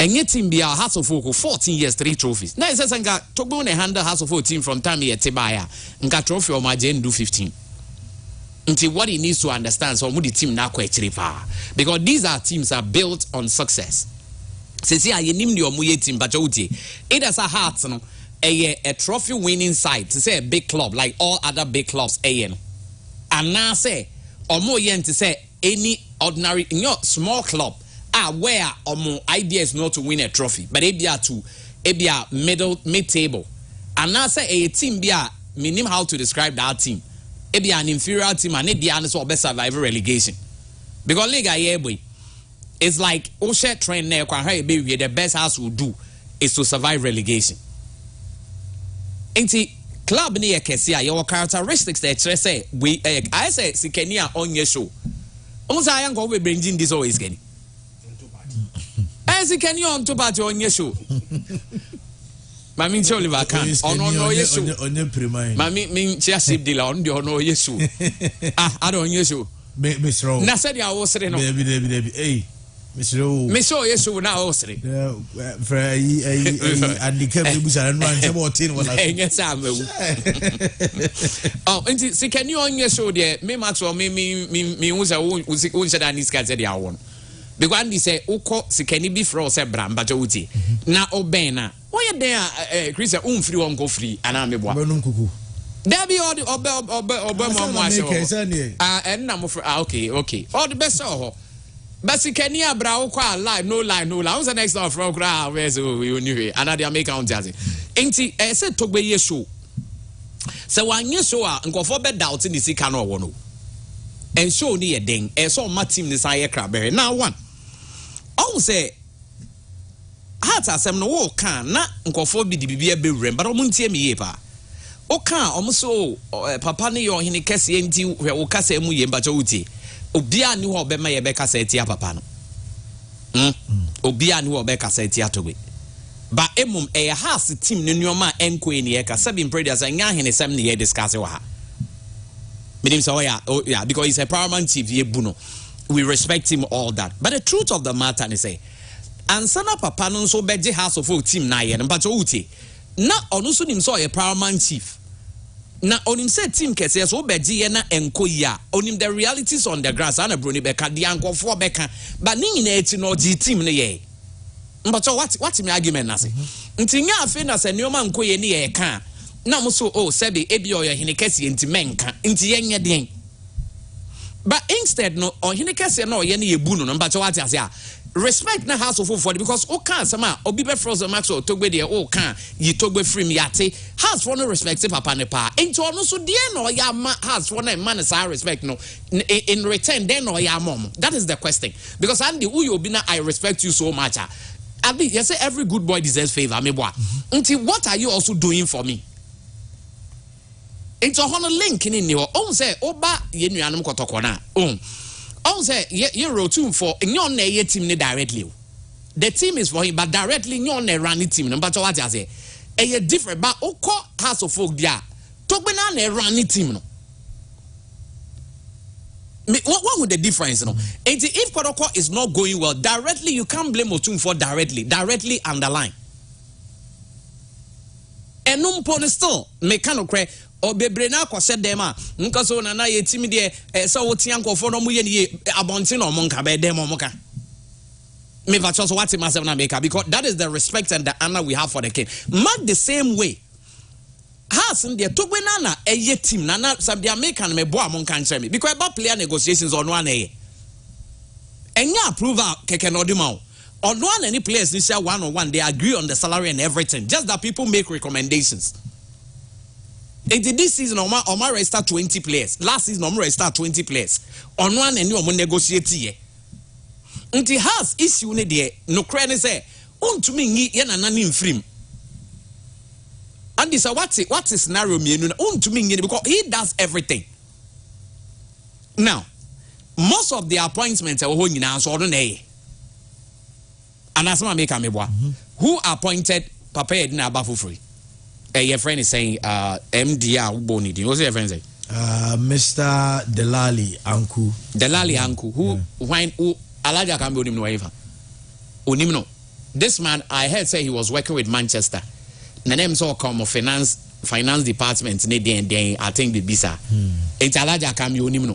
And yet team be our House of Folk 14 years, 3 trophies. Now it says I got Togo handle House of Folk team from time here Tibaya and got trophy on my Jen do 15. Until what he needs to understand so the team now quite because these are teams are built on success. See, I name your Muye team, but it has a heart, no, a trophy winning side to say a big club like all other big clubs. And now say, or more yen to say any ordinary small club where or more idea is not to win a trophy, but it be a mid table. And now say a team be meaning how to describe that team. It be an inferior team and it be an best survivor relegation. Because Liga it's like Osha train there baby the best house will do is to survive relegation. Ain't club near Kessia your characteristics that say we I say Sikenia on your show. Also I am going to bring in this always getting. I Sikenia on to party on your show. Mami Oliver can on no yesu on your prime. Mami mean ship dealer on your no yesu. I don't yesu. Miss Rowe. Na said I was saying, baby, hey, Miss Rowe. Miss Rowe, yes, now also. And the cabin and run about 10 when I guess I'm. Oh, and see, can you on your show there? Me, Maxwell, me, was a nice cat at the hour. The one they say, Oko, see, can you be frozen, Bram, but Oti. Now, Obena, why are there, Chris, free on go free, and I'm a woman cuckoo. There be all the and number for okay. All the best of but see Kenya Brown live, no line. What's the next one from crowd? Where's you knew another make out jazzy. Ain't he? I said to be show. So one year show and go for bed doubts in the Sikano one. And show near a ding, and so my team this higher crabberry. Now one. I say hearts are some no can not go for be the BB but I won't tell me yepa. Oka omuso papa ne yo hene kese enti hwe wo kase mu ye mbacho uti obia ni ho be ma ye be kase etia papa no obia ni ho be kase etia tobe ba emum e house team ne nyoma enko eni e kase bin predators anya hene sem ne ye discuss wa ha menim so yeah because he's a paramount chief ye buno we respect him all that but the truth of the matter is say ansana papa no so beje house of team na ye mbacho uti na onu so nim so ye paramount chief na onim say team kese so beji ye na enko ya onim the realities on the grass ana broni beka di ankofo beka but ni na eti no gi team ne ye but what me argument na say ntinya afi na se neoma nko ye ne ye ka na mo so sebi ebi o ye hene kese enti menka enti ye nye den but instead no o hene kese na o ye ne ye bu no but what ase a respect na house of for because o kan sama obi be frozen max o togbe de o kan yi togbe free me ate house for no respect papa ne pa enti ono so de no ya ma house for na man say respect no in return then no ya mom that is the question because and the who obi na I respect you so much I mean you say every good boy deserves favor me boy enti what are you also doing for me enti hono link ni ni o say oba ye nuanom kotoko na on say you wrote for nyon na ye team ni directly. The team is for him, but directly nyon na run the team. No but what I say, a different. But oko house of folk dia. Talk be na run the team no. What would the difference no? If Kodoko is not going well, directly you can't blame Otum for directly underline. And no pone still mechanical cray. O bebre na kwose dem a nka so na ye timi de so wotia nkofo no mu ye ne abonte no mo nka be dem mo ka me va so what myself na make because that is the respect and the honor we have for the king mark the same way has in the togbe na eye team na some the American me boa mo nka nche me because about player negotiations on one eye enya approval keke no dem on one any players ni share one on one they agree on the salary and everything just that people make recommendations. And this season, Omar registered 20 players. Last season, Omar registered 20 players. On one and you negotiate here. Until has issue ne there, no credit say, to me, yen and an free. And this what's the scenario mean? To me, because he does everything. Now, most of the appointments are holding now, so don't And as my make who appointed Papa Edna Abafufri? Your friend is saying MDR Bonidi. What's your friend saying? Mr. Delali Anku. Delali Anku. Who Alaja can be Unimno. This man I heard say he was working with Manchester. The name so come of finance department I think the bisa. It's Alaja can be Unimno.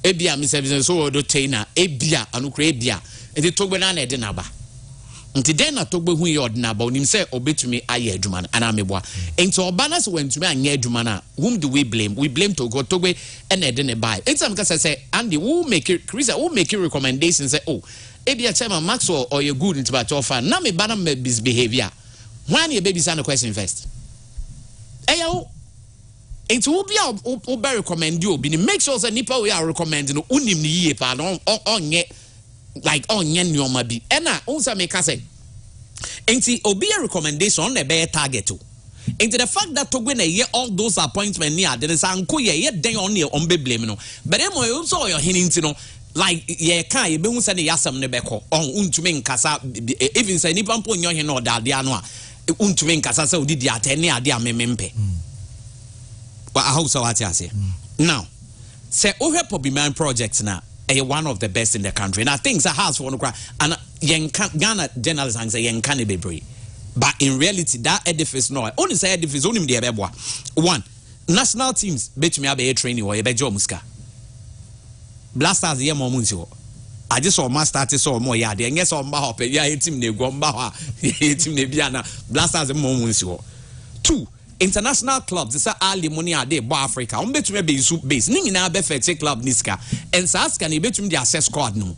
Ebia Mr. So do Taina, Ebia Anukre Ebia. And they talk about Edinaba. Until then, I talk about who you're about him say, obey to me, I hear Juman, and I'm a boy. And so, Banas went to me and hear Jumana. Whom do we blame? We blame to go to way and I didn't buy. And some because I say, Andy, who make it, Chris, who make you recommendations? Say, oh, Ebia Chairman Maxwell or you're good into about offer. Now, me banam misbehavior. When your baby's on a question first. Ayo. And to be a recommend you, make sure that Nipa we are recommending unim ni pardon on yet. Like on yen your mabi. Ena also make us say. Enti obi a recommendation on the bear target to. Into the fact that to win a year all those appointments near there is uncle ye day on your on be blame no. But then we also your hinting to know like ye can ye be who say yasam ne beko on untume nkasa even say nipa mpo nyo he no da de ano a untume nkasa say odi di atene ade a memempe. Wa ahausa wati ase. Now say ohepo be man project na one of the best in the country. And I think it's a house for one cry. And Ghana journalists and say Yankane Bebre. But in reality, that edifice no. Only say edifice only the Ebwa. One, national teams bet me a training or a bejo muska. Blasters the Momuncio. I just saw my status or more yard. And yes, on Bahop, yeah, team ne Gomba, team ne Biana, Blasters the Momuncio. Two, international clubs, this are Ali money are there, Africa. On bet me be soup base. Ning in our befete club Niska. And Sas can bet me the assess squad no.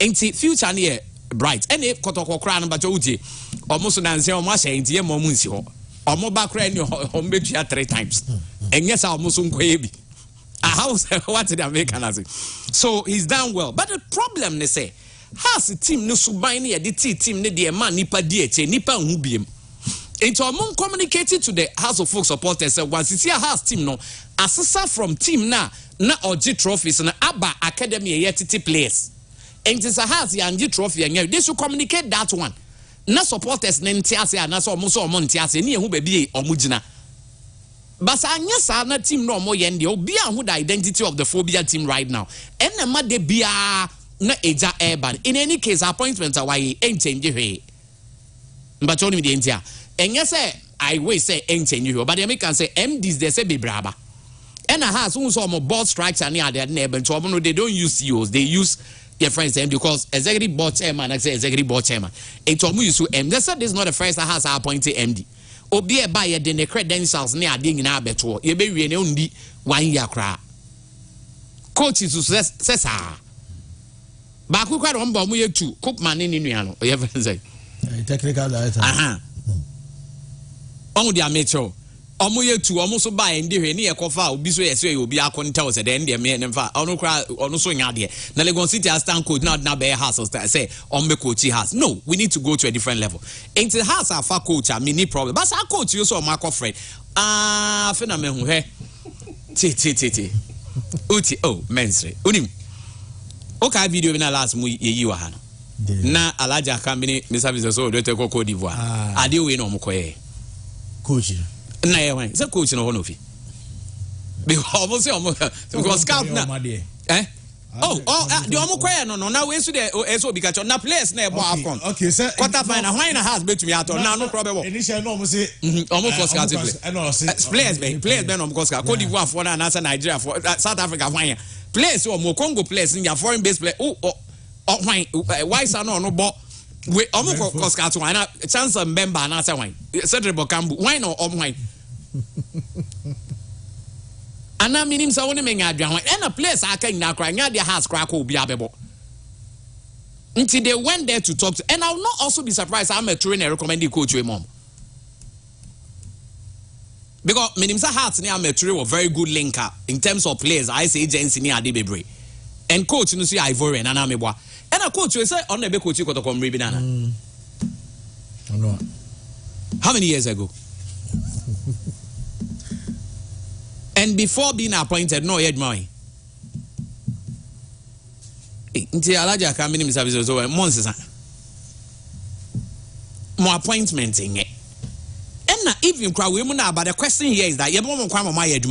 Ain't it future near bright. And if Kotoko crown but Uji almost an answer on my saying, dear Momuncio. Or more back rain your home bet you 3 times. And yes, I almost baby. A house, what did I make? So he's done well. But the problem they say, has a team no subine a team ne dear man nipa diete, nipa hubium. Into among communicated to the House of Folk supporters, once it's your house team no, assessor from team na OG trophies and Abba Academy yetiti players. And it's a house yanji trophy and they should communicate that one. Na supporters nentiase and that's almost all montiase near who be or mujina. But I na team no more yendi obi who the identity of the phobia team right now. And the made be na eja urban. In any case, appointments are why ain't change. But only the India. And yes, I will say ain't you, but they can say MDs they say be braba. And a house who saw more board strikes and near their neighbor, so they don't use CEOs, they use their friends because executive board chairman, I say executive board chairman. It's almost you they said this is not the first house I appointed MD. Obi e buy the credentials near ding in our beto. You be really only 1 year cry. Coach is says but who can't remember me too. Cook man in Nuano, you ever say technical director. On the amateur. Omoye to almost buy and dear near Kofa, Biso, you will be a contel, said the Indian man and far. On no cry, on no swing idea. Nalegon City has stand coach, not now bear houses that say, on the coach he has. No, we need to go to a different level. Ain't the house our far coach, I mean, problem. But our coach, you saw Marco Fred. Phenomenon, hey. T. Uti, oh, mensre. Unim. Okay, video in the last you are. Na Alaja Company, Mr. Viso, the Cote d'Ivoire. I do win on Mokoe. Coach. Na it's a coach in one of you. Because scout now. Eh? Oh, the Omokoya no. Now we should also because on that place near AFCON. Okay, sir. Quarter final, why in a house bet me out now? No problem. Initially, no, say almost players, Ben on Cosca, Cote d'Ivoire for an answer Nigeria for South Africa. Why players or more Congo players in your foreign base play? Oh, why is no ball? We almost Cosca to wine. Chance of member and answer wine. Cedric Bokambu, wine or wine. And I mean him so only men and a place I can now crying out their house crack will be able. Until they went there to talk to, and I'll not also be surprised I'm a trainer recommending coach to a mom. Because Minimsa Hearts near Metro a very good linker in terms of players. I say agency near Adebebre. And coach you see Ivorian and Ameba. And a coach will say on the coach you got to come Ribinana. How many years ago? And before being appointed, no yet money. Until Alaja coming in services over months. more appointment in it. And even cry women now, but the question here is that you won't come on my edge,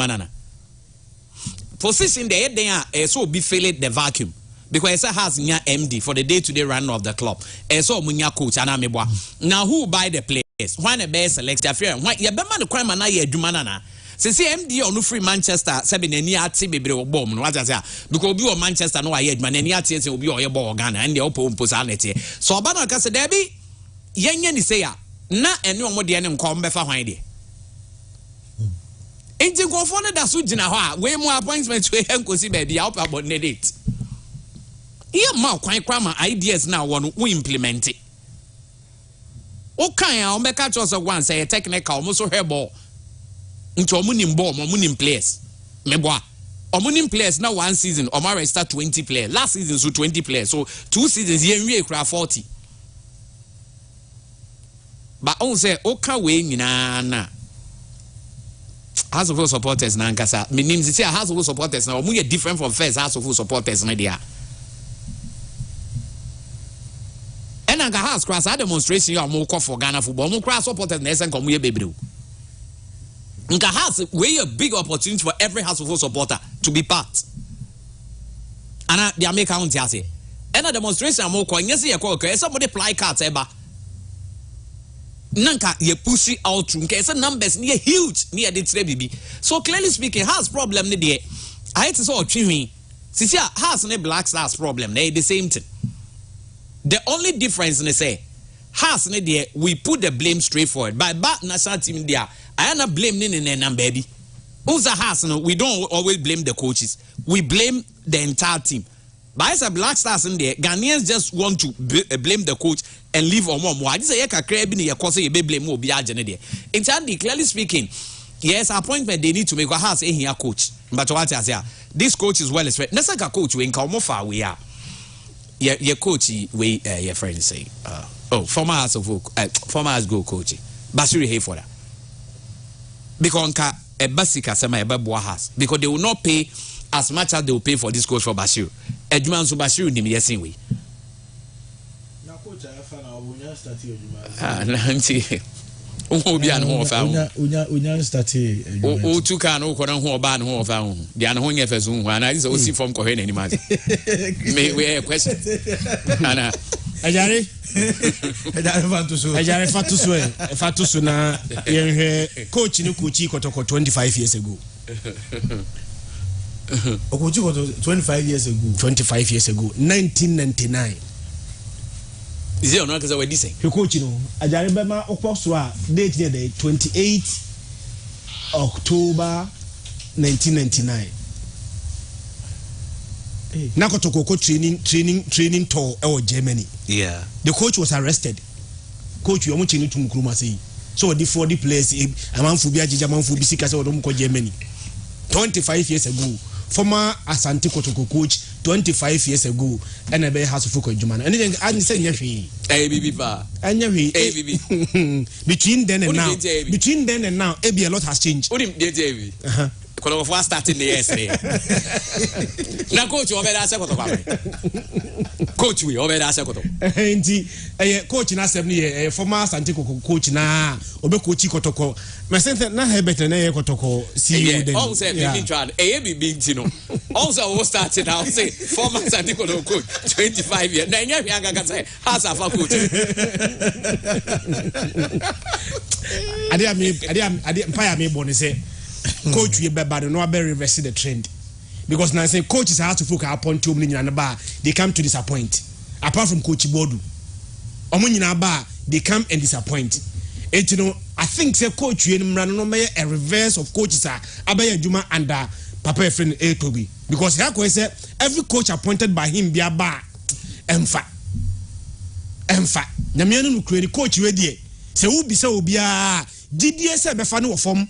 position the head there, so be filling the vacuum. Because it has near MD for the day-to-day run of the club. So munya coach and amebwa. Now who buy the players? When a best select affair? Why you better the crime and I do manana. Say MD on no free Manchester 7 and near Tibi or bomb. What I say? Because you Manchester no I man and yet will be your ball Ghana and the open personality. So Abana Casa Debbie, Yang say na and no more the enemy come before Hindy. Ain't you go for the Sujina? Way more appointments to him because he may be out about it. Here, more quite grammar ideas now one we implement it. Okay, I'll make a choice of one say a technical, almost a ball into a winning ball, or winning players. Mebois, or winning players now 1 season, or my start 20 players. Last season, so 20 players. So 2 seasons, here we craft 40. But on say, okay, we na. House of supporters, Nankasa. Meaning, say, House of supporters now, we are different from first House of supporters, media. And I has cross a demonstration of more for Ghana football. More cross supporters and come here, baby. Nka has way a big opportunity for every House of supporter to be part. And they make count here. And a demonstration more coin. Yes, you call somebody play cards eba. Nanka ye push it out through. Okay, so numbers near huge near the baby. So clearly speaking, has problem there. I had to saw me. Sisia has no Black Stars problem. They the same thing. The only difference in say has there we put the blame straight forward. By back national team there, I am not blaming in baby. Who's a has no? We don't always blame the coaches. We blame the entire team. But as a Black Stars in there, Ghanaians just want to blame the coach and leave on more. I just say a crab in your course, you blame more beyond there. Entirely clearly speaking, yes, appointment they need to make a house in here coach. But what I say, this coach is well respected. That's like a coach we come far we are. Your coach, we your friends say, former House of former House go coach, Basiru hay for that. Because a basic as a boy has, because they will not pay as much as they will pay for this coach for Basiru. Edman so Basiru ni me same way. Na coach I fan obunya start Edman. Obi an ho fa. Unya start Edman. O tu kan o ko na ho oba na ho fa ho. Dia na ho nya fa so ho. Ana is o si from ko he na ni ma. Me we question. Ana Ajare fatusu na yenhwe coach ni kuchi kotoko 25 years ago. Okochi koto 25 years ago. 25 years ago, 1999. Is it or not? Because we did say. He coach no. Ajare bema okposwa date near the 28 October 1999. Nakotoko training tour Germany. Yeah. The coach was arrested. Coach, you are much into Mukruma say. So the 40 players, a man for Biaja, man for Bisika, so don't go Germany. 25 years ago, former Asante Kotoko coach, 25 years ago, and a bear house of Fuko Juman. Anything I say, between then and now, a lot has changed. Of what starting the yesterday. Now, coach, you over coach, we over there. Coach in 7 years, former Santico coach na Obe coach Kotoko. My center na have better na Kotoko. See you then. Also, also started now say former Santico coach 25 years. Now you can say as a coach. I didn't bonus say. Coach we bad no be reverse the trend because now say coaches have to focus upon 2 million and bar they come to disappoint apart from coach Bodu omunyina bar they come and disappoint it you know I think say coach we no be a reverse of coaches are abaya juma under papa friend Etobi because here say every coach appointed by him be a bar emfa nyamiano no create coach we dey say obi say obi a GDS say be fa no form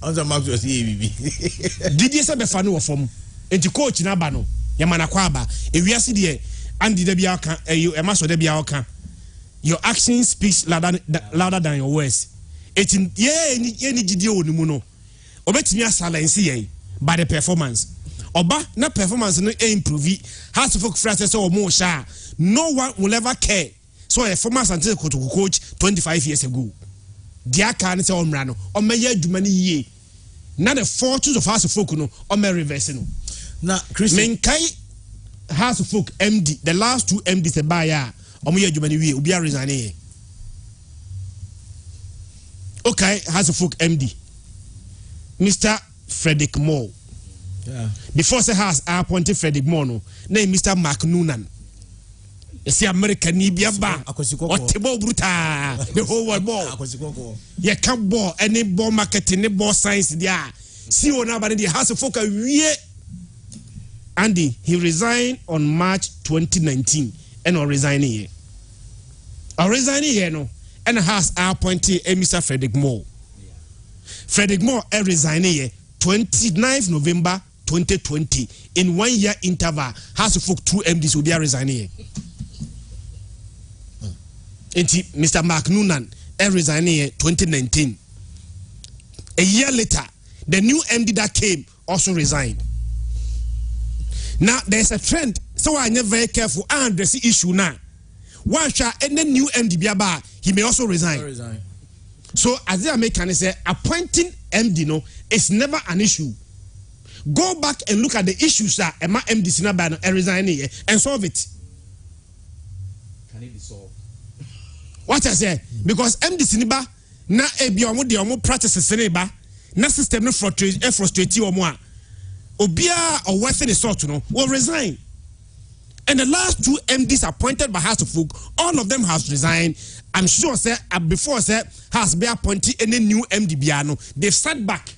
Anza Max was ABB. Did you say be fa no form? Enti coach na ba no. Yamana kwaba. E wiase de andi de bia aka e maso de bia aka. Your action speaks louder than your words. Eti ye ni gidie onimu no. Obetimi asalense ye by the performance. Oba na performance no improve. Has to focus frase say o mo sha. No one will ever care. so a former Asante Kotoko coach 25 years ago. Dia kan say omra no omeye adwuma ni yie. Na the fortunes of House of Folk no ome reverse no. Na Christian Menkai House of Folk MD, the last 2 MDs e buy ya omeye adwuma ni wie obi a resign here. Okay, House of Folk MD. Mr. Frederick Moore. Yeah. Before say has appointed Frederick Moore no, name Mr. Mark Noonan. You see American Nibia ba. What table bruta the whole world ball. You can't ball any ball marketing, any ball science there. See what now, but the House of Folk Andy, he resigned on March 2019 and on resigning here. Or resigning here no, and has appointed Mr. Frederick Moore. Frederick Moore resigning here 29th November 2020 in 1 year interval. House of Folk 2 MDs will be resigning here. Mr. Mark Noonan resigning here 2019. A year later, the new MD that came also resigned. Now there's a trend, so I never very careful and address the issue now. One shot and then new MD Biaba, he may also resign. So as the American say, appointing MD no is never an issue. Go back and look at the issues that Emma MD Sinabano and resign here and solve it. Can it be solved? What I say? Because MD Siniba na ebiomo de omo practices Siniba na system no frustrate you more. Obia or worth sort no will resign. And the last 2 MDs appointed by House of Folk, all of them have resigned. I'm sure sir before sir has been appointed any new MD Biano. They've sat back,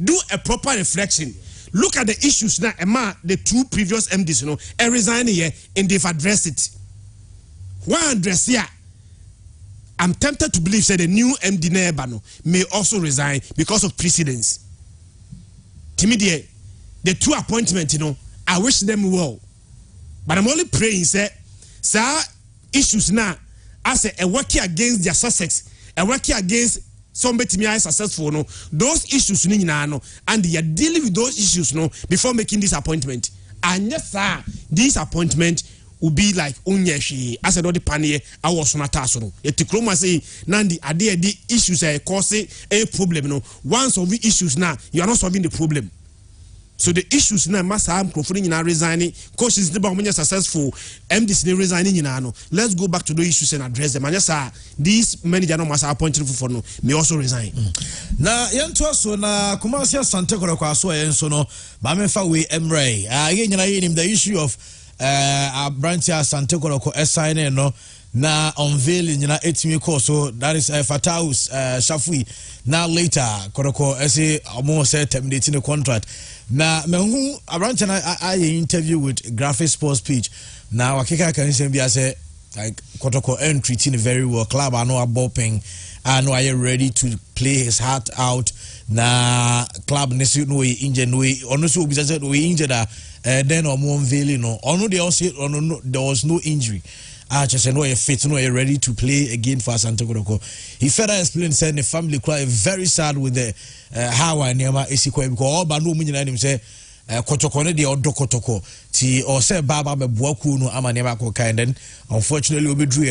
do a proper reflection. Look at the issues now. Emma, the 2 previous MDs, and resigning here, and they've addressed it. One address here. I'm tempted to believe that the new MD Nebano may also resign because of precedence. Timidie, the 2 appointments, I wish them well. But I'm only praying, sir, issues now, as a working against their success, a working against somebody me successful, no, those issues, and they are dealing with those issues, before making this appointment. And yes, sir, this appointment will be like unyeshi as a dodi panier I was not tasso. Yet to chroma say Nandi ade the issues cause a problem. No, one solving issues now, you are not solving the problem. So the issues now must have conferring in our resigning, coaches never when you're successful, MDs resigning in ano. Let's go back to the issues and address them. And yes, sir, these manager no must appointed for no may also resign. Na yanto so na Kumasi Asante Kotoko so enso ba mefa we Emre. Again him the issue of our branch Asante Kotoko signing no na unveiling na etimi call, so that is Fataus Shafui. Now later Kotoko say almost terminating the contract. Na mehu around I interview with Graphic Sports page. Now Akika can say be say like Kotoko entry treating very well. Club I know a bopping. I know I ready to play his heart out. Na club nesu no injured no honestly be said we injured then or more unveiling no. Ono they also there was no injury. I just know you're fit, know you're ready to play again for Asante Kotoko. He further explained said the family quite very sad with the how I near my Esikwe because all but no meaning him say Kotoko ne de odo Kotoko ti or say baba me buaku no ama never ko kind. Then unfortunately we drew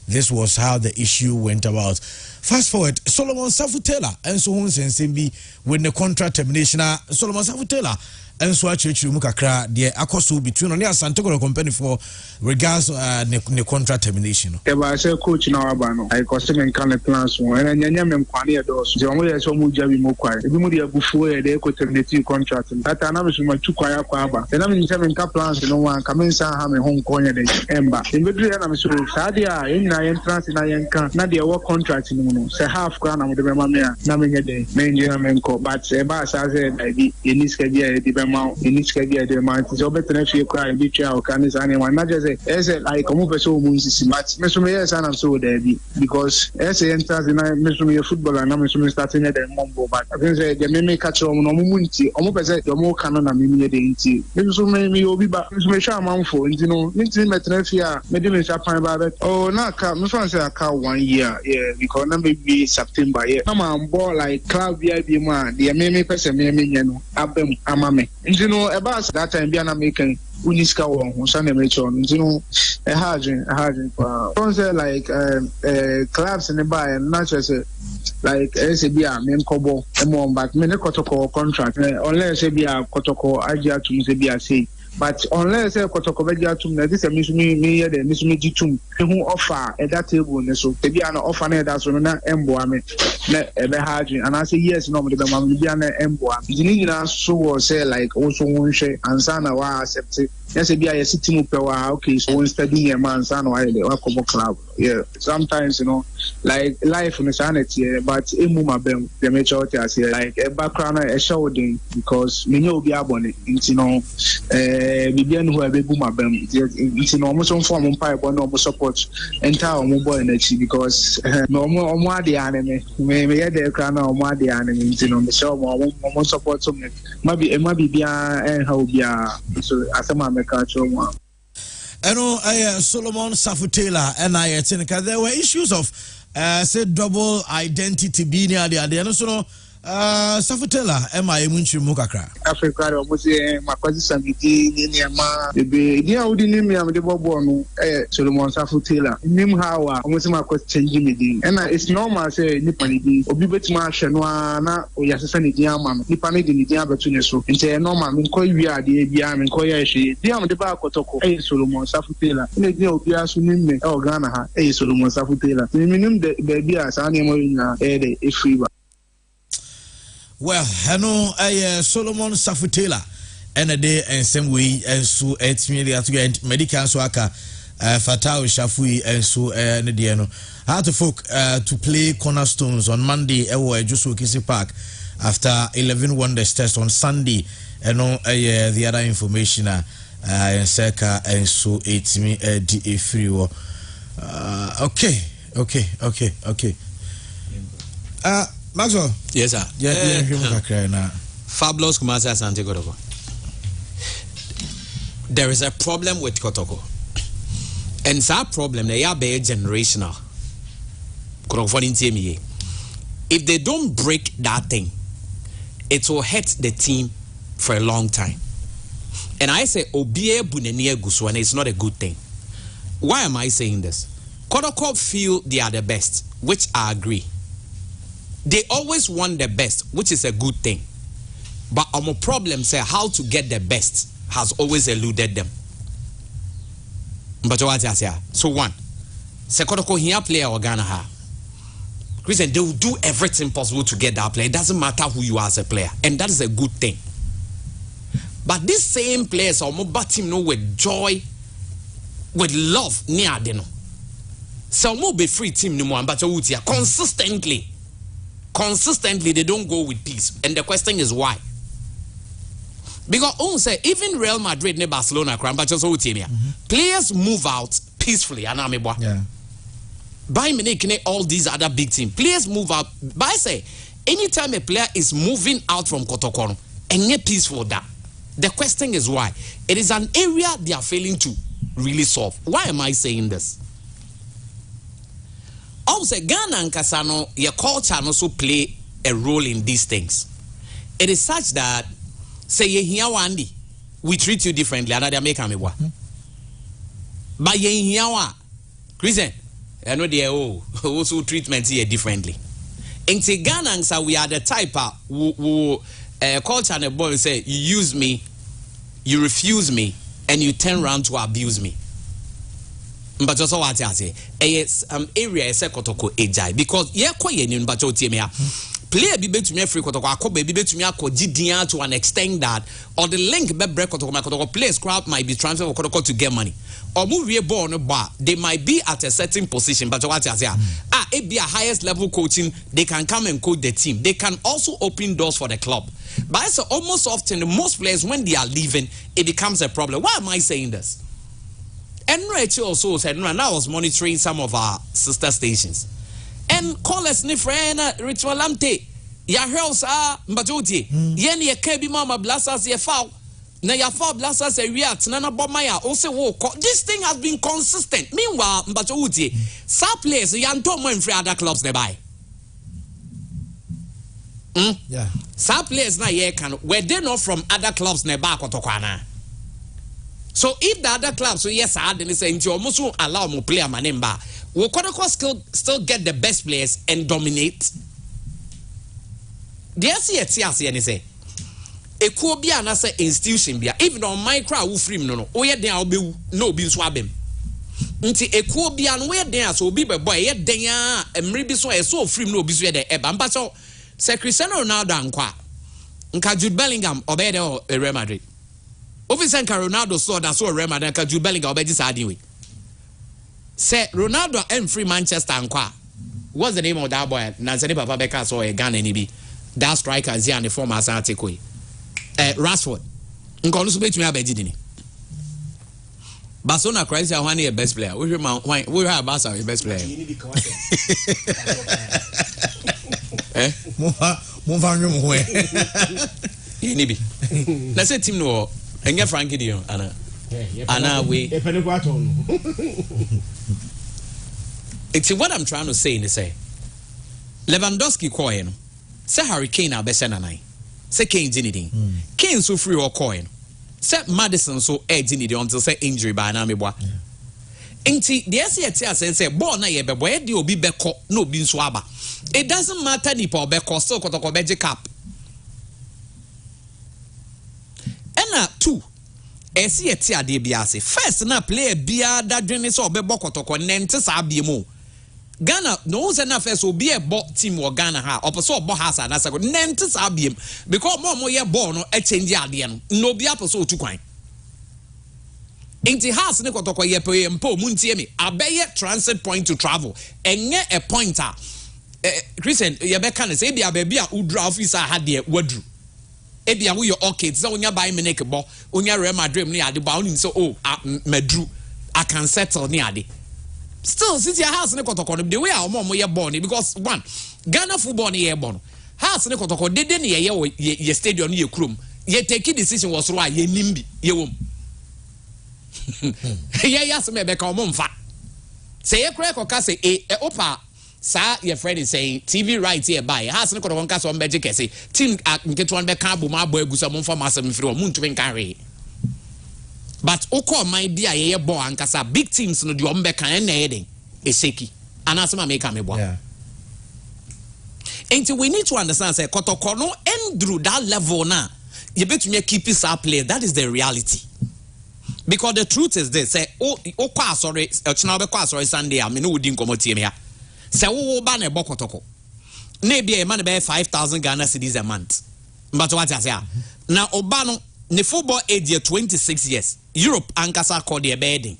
this was how the issue went about. Fast forward, Solomon Safutela and so on sensing be when the contract termination Solomon Safutela and so actually mukakra the akoso between on the Asante Kotoko company for regards the contract termination. I say coach now abano. I custom and can plans one and nyanya me kwani edos. The only so mu jabi mo kwai. Ebi mu de abufuo e de ko terminate contract. That na me so ma tu kwai akwa aba. Na me nyame nka plans no wan ka me nsa ha me hon konya de emba. Embedu na me so saade a na entrance na yenka na de work contract no no. Say half kwa na mo de be ma me na me nye de. Me nye me nko but e ba sa say na bi eniska bi e de eniska bi e de ma so better fie kwa e bi twa o kan sa ne wan na je say like come person who is but me so me yes and so there because as enters in me so me football and me so me starting the mombo but I think say the me catch on no munti omo person the mo kan na me me de nti me so me obi ba me so me sha manfo nti no nti me trafia me de me sha pan ba bet oh na ka me fan say aka 1 year yeah because na maybe September yeah na man ball like club bi ma the me person me nya no abem ama me nti no e ba that time bi na me kan uniska won ho sa na me cho no ntino hardin don't say like clubs in the buy not just like SBA men kobo emo back me ne kotoko contract unless SBA kotoko agia to SBA say but unless kotoko agia to na this me here the me gitum who offer at that table ne so SBA no offer na that so na embo ame na ebe hardin and I say yes no me be ma bia na embo am ni nyina so say like also won hwe ansa na wa accept yes be a city mu pewa okay so when studying a man san why the wakobo club yeah sometimes you know like life in sanity but emu mabem the majority as like a background a showing because me no be abone you know bibia no ha bebu mabem you know almost form empire but no support entire omo boy na chi because no omo ade ane me ye the crown omo ade ane you know me show omo support so me maybe bia en ha obia so asema Solomon Safutela and I think there were issues of say double identity being the so Safutela am I munchi mukakra Africa almost makozi samiti ni ama bebe dia odi ni me am de bobo no Solomon Safutela nim hawa almost makozi change me din and it's normal say nipa ni din obi betima hwe no na oyasesa ni din ama no nipa ni din abeto ne so nte normal me ko wi ade bia me ko ya hwe dia am de ba akotoko Solomon Safutela ne dia obi aso ni me Ghana ha Solomon Safutela me nim de bia sa na mo nyina de free. Well, hello, Solomon Safutela, and a day and same way, and so 8 million to get medical swaka, Fatao Shafui, and so Nediano. How to folk to play cornerstones on Monday, just Kisi Park after 11 Wonders test on Sunday, and no, the other information, and Seka, and so 8 me, DA free. Okay. Maxwell. Yes, sir. Fabulous Kumasi Asante Kotoko. There is a problem with Kotoko. And that problem, they are very generational. If they don't break that thing, it will hurt the team for a long time. And I say, Obie Bunenia Guswan is not a good thing. Why am I saying this? Kotoko feel they are the best, which I agree. They always want the best, which is a good thing. But our problem say how to get the best has always eluded them. But what I say? So one, Sekotoko here player or Ghana ha. Christian, they will do everything possible to get that player. It doesn't matter who you are as a player, and that is a good thing. But these same players are more team know with joy, with love near them. So more be free team no more, but consistently they don't go with peace, and the question is why? Because say even Real Madrid and Barcelona players move out peacefully. Yeah. By all these other big teams, players move out. But I say anytime a player is moving out from Kotoko and get peaceful, that the question is why? It is an area they are failing to really solve. Why am I saying this? Also, Ghana and Kasano, your culture also play a role in these things. It is such that, say, you here Wandi, we treat you differently, and they make me what. But you here wa, Christian, I know they also treatment here differently. In Ghana and so we are the type who culture and a boy say, you use me, you refuse me, and you turn around to abuse me. But just what I say, area is a Kotoko ejai because ye koye ni mbacho tiemia. Player be to me free Kotoko, ako be to me ako GDR to an extent that or the link be break Kotoko players crowd might be transferred for Kotoko to get money. Or move ye ball on a bar, they might be at a certain position, but what I say, it be a highest level coaching, they can come and coach the team. They can also open doors for the club. But it's almost often most players when they are leaving, it becomes a problem. Why am I saying this? And Rachel also said, no, and I was monitoring some of our sister stations. And call us ni friend Ritual Lamte. Ya house Mbajoti. Yen ye kebi mama blasters ye foul. Na ya foul blasters ye react. Nana Bomaya also walk. This thing has been consistent. Meanwhile, Mbajoti, some players yanto mo in free other clubs nearby. Yeah. Some players na ye can were they not from other clubs nearby Kotokwana. So if the other clubs so yes I didn't say you almost won't allow more player manemba, we still get the best players and dominate. The SCT and say a could be another institution be even on micro who free no oh yeah there be no be swabem. Nti a could be where there so be boy yet there and maybe so free no be there ebamba so say Cristiano Ronaldo ankwa nka Jude Bellingham obede o Real Madrid. Officer Ronaldo saw that so Real Madrid nka Jude Bellingham obede sadi we. Say Ronaldo and free Manchester ankwa. What's the name of that boy? Nanzani Papa Beka so a Ghana nibi. That striker is here and the former Asante Rashford. Nka olu so bet me abegidini. Barcelona Christ are one best player. We have Barca best player. Eh? Mo fa nwom ho e. Ni bi. Na say team no enye Frankie Dion ana we. It's what I'm trying to say in the say. Lewandowski coin. No. Say Harry Kane abese nanai. Say Kane dinidin. Kane so free or coin. Say Madison so dinidin until say injury by na meboa. Enti the SCT say ball na ye bebo e di obi beko na obi nso aba. It doesn't matter nipa obeko still kotoko beje cap. Ena 2 SCT ade bia say first na player bia da dwene so obebo kotoko nente sa bia mu. Ghana no say na first obi e bo team wo Ghana ha opo obo ha sa na second nente sa bia because mo ye ball no e change ade no no bia opo otu kwan. Inti house ne kotoko ye pe mpo muntie me abeye transit point to travel enye a pointer Christian ye be kan say bia baby a udra officer ha de wadru e bia wo your okay say onya buy me make bo onya Real Madrid ne ade ba onim say oh madru I can settle ne ade still since your house ne kotoko the way omo ye born because one Ghana football ne ye born house ne kotoko dede ne ye stadium ne ye krom ye take decision was right ye nimbi ye wom yes me be ka omfa say ye kra ko ka say opa sa your friend is saying TV right here by has no ko ka so mbeje kese team nke to be ka bo ma bo agusa mo mfa masem free o muntu ben carry but okọ man dia ye bo ankasa big teams no de o mbe kan na eden eseki anasema make am ebo and we need to understand say kotoko no endru that level na you betumi keep it up play that is the reality. Because the truth is this, say, sorry, sorry Sunday, I mean, who didn't come to me. Say, ban a bokotoko. Maybe a man by 5,000 Ghana cedis a month. But what I say, now, Obano, the football age 26 years, Europe and Kasa called their bedding.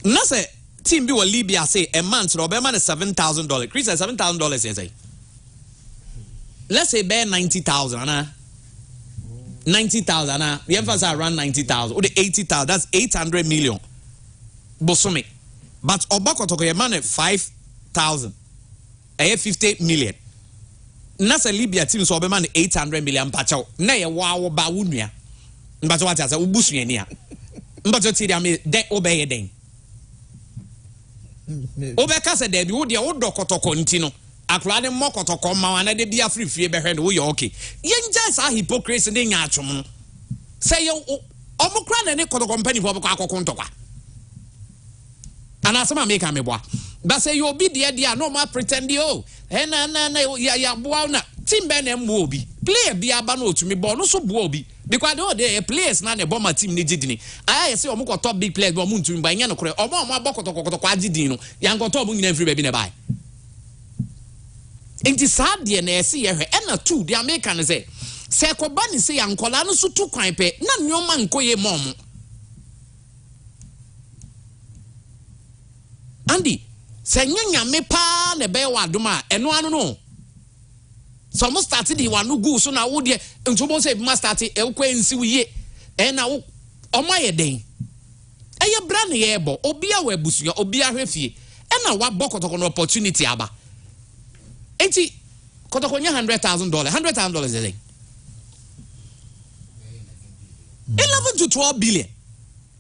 Now, say, team be Libya say a month, Robert man is $7,000. Chris says $7,000, you say. Let's say, bear 90,000, 90,000 the emphasis around 90,000 or the 80,000 that's 800 million bosome but obako to your man 5,000 50 million nasa Libya team so be man 800 million pacho na ye wa ba wunua mbato what asa ubusu ni a mbato ti dia me de obeye den obeka se de bi wo de wo dokotoko ntino akura ne mokotoko ma wana de bia free free be hwe no wo okay yen just a hypocrisy de nya atwom say yo omukura na ne kotoko company for akoko ntokwa ana asema make am eboa but say you be there no ma pretend yo na ya boa na team be na mbo obi player bia aba na otumi ball no so boa obi because they players na ne bomber team ni gidini aya say omukọ top big players bo mu ntumi ba nya no kore omo abokotoko agidin no ya ngoto omu nyina free be bi na bai. Inti sad de na ese ye hwe na 2 the American say ko ba ni say ankola no so tu kwan pe na nyoma nkoye mom Andy say nyanya me pa na be wa doma eno anu no so mo start di wa no go so na wo de ntobo say ma start e kwa nsi wiye na wo omaye den eye bra na ye bo obi a wa busuya obi a hwefie na wa bokotoko no opportunity aba enti kotokonya $100,000 $100,000 is like 11 to 12 billion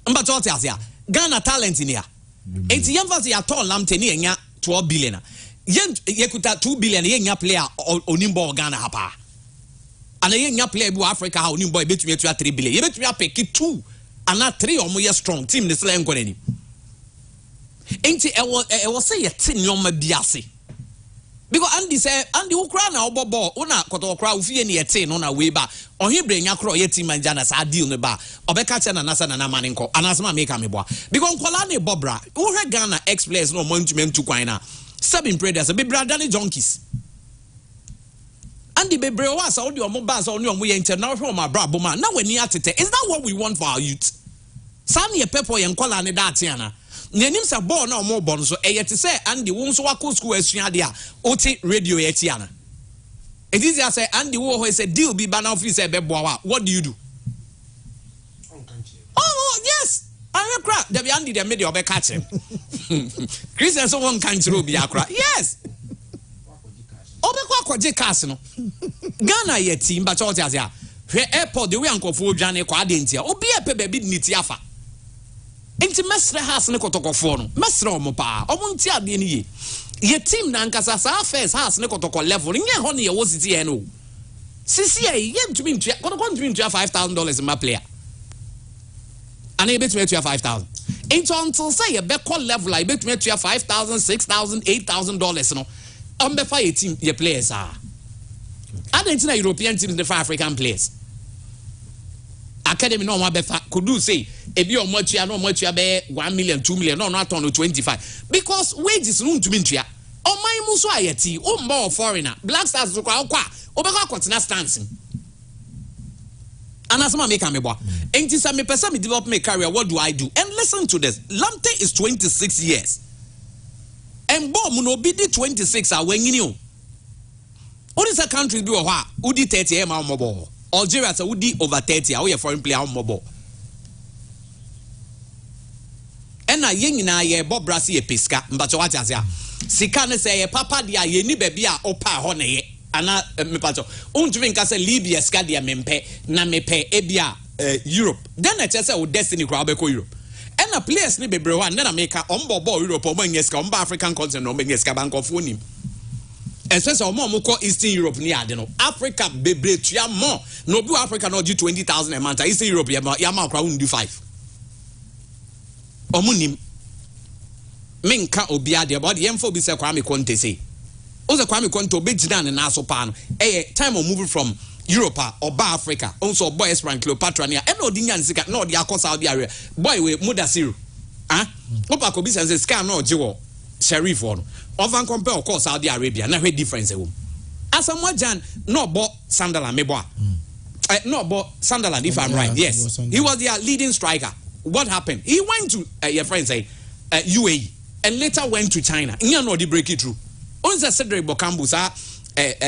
mba to asia Ghana talent in here enti yemfa ya to lamte ni enya 12 billion yen yekuta 2 billion yenya player onimbo Ghana hapa ana yenya player bu Africa ha onimbo betumi atua 3 billion ye betumi apeki 2 ana 3 omo strong team ne sele enko nani enti e was say ye tin nyoma biase because Andy ukra na obobo una koto okra ufie ne ye tin no na we ba ohibre nya kro ye team manager na sa deal ne ba obeka che na nasa na mane nko anasema make am boa because nkola ne bobra wo hwe Ghana ex players no mantumentu kwan na 7 traders be brother ne junkies Andy bebre wa sa odi omo ba sa oni omo ye internal hwe omo bra boma na wani atete is that what we want for our youth sam ye pepo ye nkola ne da atiana Nenim sa ball na omo bon so e yete say Andy wo nso wako school asua de a oti radio ye tiana. It is say Andy wo ho say deal bi ba na office e be boa what do you do? Oh yes. I cry. There be Andy the media obe catch him. Christian so one kan throw bi akra. Yes. Obe kwa kwaje cast no. Ghana ye team ba cho tia. Hwe airport the way ankofo dwane kwa adentia. Obi e pe baby ni ti afa. Enti mesre has ne kotokofo no mesre omo pa omo nti ade ni ye team na nkasa sa first has ne kotoko level nye ho ne ye wo city e no sisi e ye ntumi ntua kotoko ntumi ntua $5,000 in my player ana ye betumi ntua 5,000 enti until say ye be call level I betumi ntua $5,000 $6,000 $8,000 no on be fa ye team ye players ah ade na European teams the African players academy no one befa could do say ebi o motua no motua be 1 million 2 million no aton 25 because wages no ntumi ntua o man mu so ayeti o mba o foreigner Black Stars so kwa obeka kwotena stance anasema make am ebo enti say me person me develop my career what do I do and listen to this Lamptey is 26 years and Bom no be 26 a wanyini o what is a country do o ha udi 30 e ma mobo Algeria say would over 30 a we foreign player on mobile. And na yen na ye bob brasi e pesca mbacho what ya sika ne say papa dia ye ni baby a opa ho ne ye ana me pacho untumi nka say Libya ska dia mempe na mepe ebia Europe then na say o destiny kwa be ko Europe and na players ni bebre wa na America on bobo Europe o man yeska on African continent o man yeska bank of onim especially omo ko Eastern Europe ni ade no Africa bebre tua more no be Africa no do 20,000 a month Eastern Europe ya ma kwa do 5 omo nim menka obi ade about yemfo bi se kwa me konte say o se kwa me konte obi gina ne na so pa no time of moving from Europe or ba Africa also boy Esperance Cleopatra ni e no di nya nsika no di akọ Saudi Arabia boy we Mudasiru opa ko bi se scan no jiwo Sheriff one over compare of course Saudi Arabia na hwe difference e Asamoah Gyan no bo Sunderland me boa no bo Sunderland if I'm right yes he was their leading striker what happened he went to your friend say UAE and later went to China nya no di break it through once Cedric Bokambu sa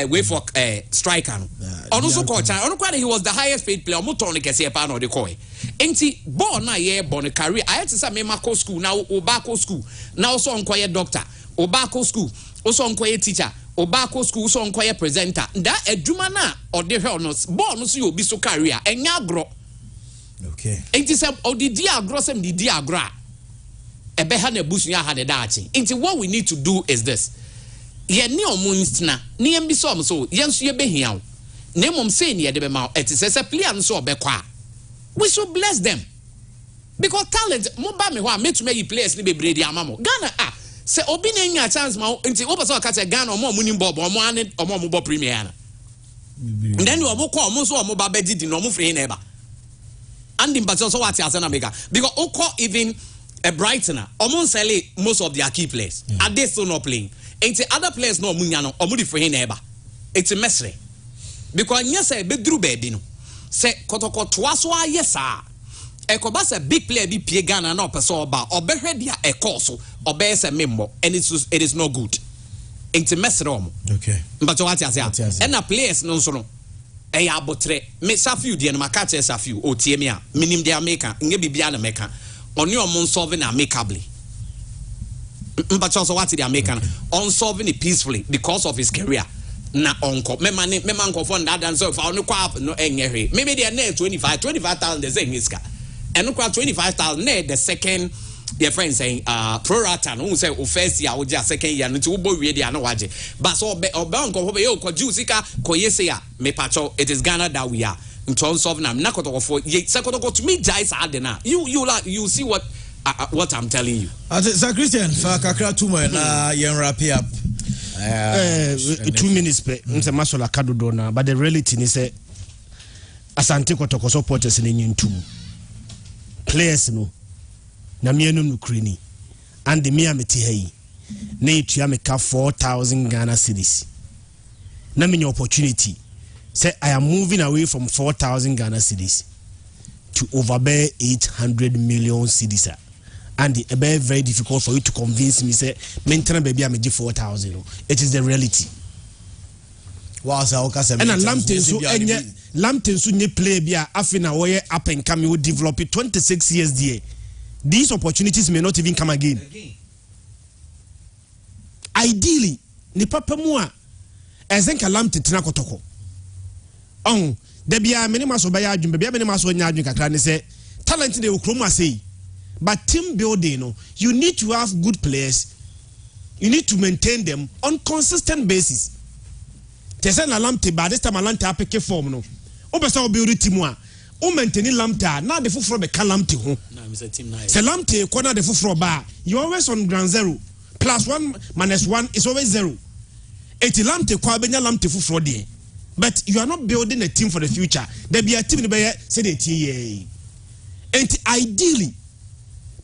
way for striker no also called China on quite he was the highest paid player mo ton kese pa no de koi enti ball na ye born career I had to say me mako school now obako school now also onkoye doctor obako school also onkoye teacher obako school so onkoye presenter that adwuma na ode hwe no ball no so you obi so career enya agro okay enti say odidi agro sem didi agro ebe ha na busu ya ha de daachi enti what we need to do is this ye ni omunsna ni em bi so yenso ye behia na mom say ni ye de be ma etise player so obekwa we should bless them because talent mo ba me ho a metuma yi players ni bebre di amamo Ghana se obi na nya chance ma nti wo person ka che Ghana omo munim bob omo ane omo bo premier na then omo ko omo so omo ba bedi di no omo free na eba and in so what ase na mega because oko even a Brightoner omo sell most of their key players are they still not playing and other players no munya no omo di free na eba it's a mesre because nya say bedru baby no se kotoko toaso ayesa ekoba se big player bi pie Ghana na opese oba obehwe dia ekoso obe se membo and it is not good enti mesre omo okay but what you say and players no so no ya abotre me Safiu de no maka che Safiu o tie me a minim dia meka nge bibia na meka oni omo solve na amicably but also what they are making on solving it peacefully because of his career na onko mema nko for that and so if I no kwa no enye maybe they are near 25,000 they say ngiska and no kwa 25,000 near the second your friend saying pro rata no say o first year o ja second year no ti wo bo wie dia no waje but so obe onko ho be yo ko jusika ko yese ya me pacho it is Ghana that we are in terms of na kotoko for ye kotoko to me guys are there now you see what I'm telling you. Sir Christian for kakra two more na yen wrap up 2 minutes per nse masola kadodo na but the reality ni say Asante Kotoko supporters ni nyintu players no na mienu no kreni and me ameti hayi na etua meka 4,000 Ghana cedis na me opportunity say I am moving away from 4,000 Ghana cedis to over 800 million cedis and it be very difficult for you to convince me say maintain baby am 4,000. It is the reality. Wow, so and Lampton so nye play bia afina woye up and coming will develop it 26 years there. These opportunities may not even come again. Ideally, ni papa mua ezenka Lampton tina kotoko. On de bia many maso baya adwumbe bia many maso nya adwun kakra ne say talent dey okromu asay. But team building, you need to have good players. You need to maintain them on consistent basis. Tese na Lamptey ba this time Lamptey apeke form no. O be say o build team a o maintain Lamptey na the fufuro be ka Lamptey ho. Na me say team na. Se Lamptey ko na the fufuro ba, you always on ground zero. +1 - -1 is always 0. Eti Lamptey ko abenya Lamptey fufuro de. But you are not building a team for the future. There be a team ni be say the tie. And ideally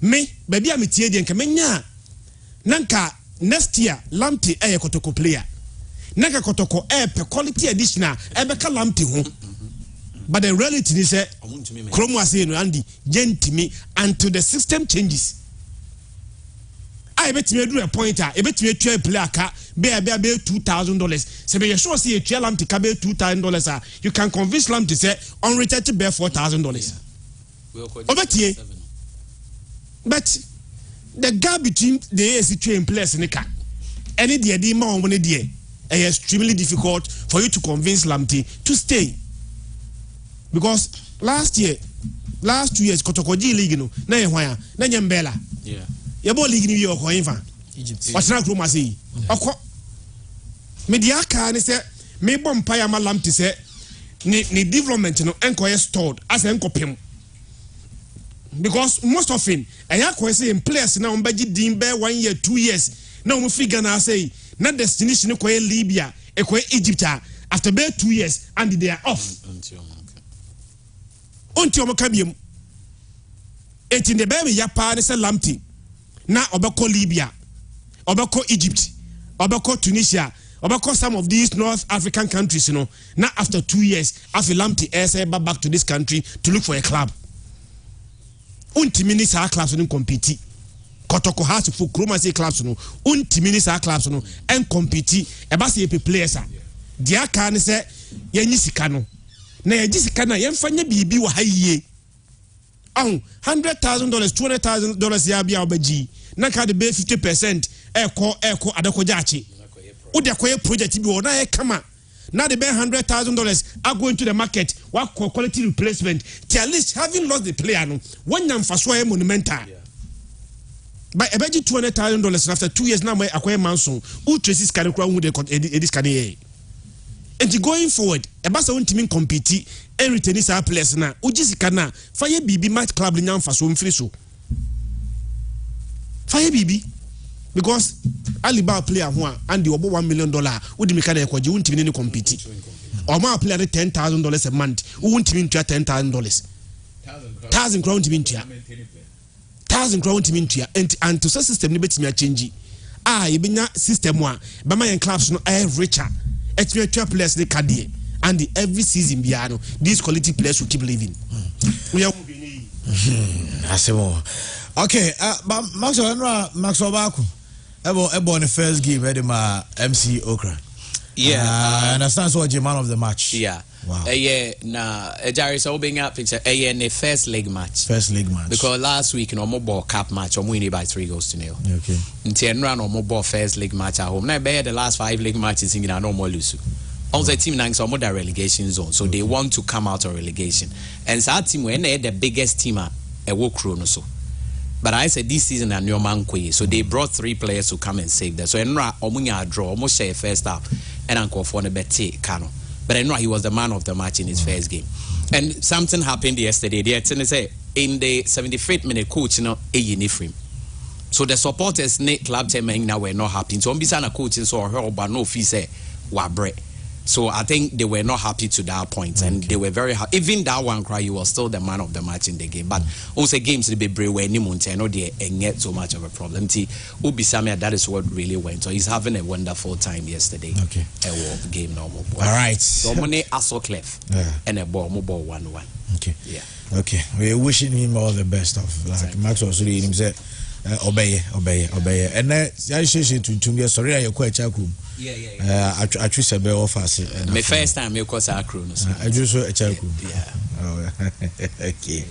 me baby am tie de nka menya nanka next year Lamptey Kotoko player nanka Kotoko pe quality additional be ka Lamptey ho but the reality is say kromo ase no Andy gentimi until the system changes I betimi do a pointer e betimi twa player ka be $2,000 say be sure say twa Lamptey ka be $2,000 you can convince Lamptey say unrated to be $4,000 obetie. But the gap between the ASC and players in the car, any day, extremely difficult for you to convince Lamptey to stay. Because last 2 years, Kotoko League, no, na yehwaya, na nyambela. Yeah. Yabo league ni yo ko infa. Egypt. What's na kroma say? Oko. Mediaka ni say me bompa ya ma Lamptey say ni development no enko stored as enko pem. Because most often I say in players now umbaji dimbe 1 year 2 years now we figure na say na destination ko Libya e ko Egypt after be 2 years and they are off until makabiem in the baby ya pa ne say Lamptey na obeko Libya obeko Egypt obeko Tunisia obeko some of these North African countries you know now after 2 years after Lamptey say back to this country to look for a club. Untimini sa clubs no compete. Kotoko has for Kroma say clubs no. Untimini sa clubs no and compete. Eba say players a. Dia kan say yenyi sika no. Na yenyi sika na yemfanya bibi wa hayiye. $100,000, $200,000 ya bia obaji. Na ka de be 50% eko adako jachi. Udi akoye project bi ona e kama. Now the $100,000 are going to the market. What quality replacement? Till at least having lost the player, no one yam faswa monumental. But about $200,000 after 2 years now, my acquire manson. Who traces can crown with this can and going forward, a bass own team compete and retain his players now. Ujisicana fire BB match club in yam fasum friso. Fire BB. Because Alibaba player who and the over $1 million would make a quadri won't even compete. Or my player $10,000 a month, who won't even try $10,000. 1,000 crown to Mintia. 1,000 crown to Mintia and to such system liberty me change. You be not system one, but my clubs no air richer. It's your players they caddy and every season biano these quality players will keep living. We are okay, Maxwell Baku. Ebo on the first game, my MC Okra. Yeah, I understand so man of the match. Yeah. Wow. Yeah, Jerry, so being up picture. In the first leg match. First leg match. Because last week in our ball cup match, we winning by 3-0. Okay. In 10 round or more first leg match at home. Now, the last 5 leg matches in no more lose. Also, team nine so more relegation zone, so they want to come out of relegation. And so our team when they the biggest team at a walk chrono so. But I said this season a new man quay, so they brought 3 players to come and save them. So Enra Omunya draw almost share first half and Uncle for the bet Kano. But Enra he was the man of the match in his first game. And something happened yesterday. They say in the 75th minute, coach no frame. So the supporters club team now were not happy. So I'm coach so her but no fee say wabre. So I think they were not happy to that point, and they were very happy. Even that one cry, he was still the man of the match in the game. But also games to be brave when you know they ain't get so much of a problem. Ubi Samia, that is what really went. So he's having a wonderful time yesterday. Okay. A game normal. All right. So money also clef and a ball 1-1. Okay. Yeah. Okay. We're wishing him all the best of like Max was reading him say obey. And I say to me sorry I quite chakum. Yeah. I choose a bell offer. My first time you cause our crew. I just saw a chakum. Yeah. Oh, okay.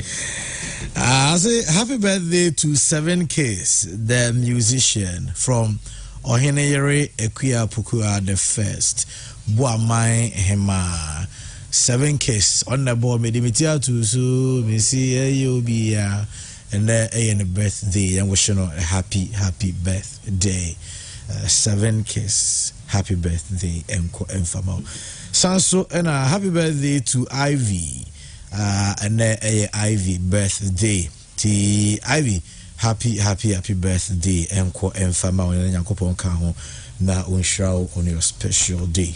I say happy birthday to 7Ks, the musician from Oheneyere Ekuya Pukua the first. Boamai Hema. 7Ks on the board. Medimitia to so Missy you'll be and a birthday and wishing a happy birthday. 7Ks, happy birthday, Enfamo. Sanso and a happy birthday to Ivy, and a Ivy birthday. T Ivy, happy birthday, Enfamo, and Yankopon Kaho, na unshow on your special day.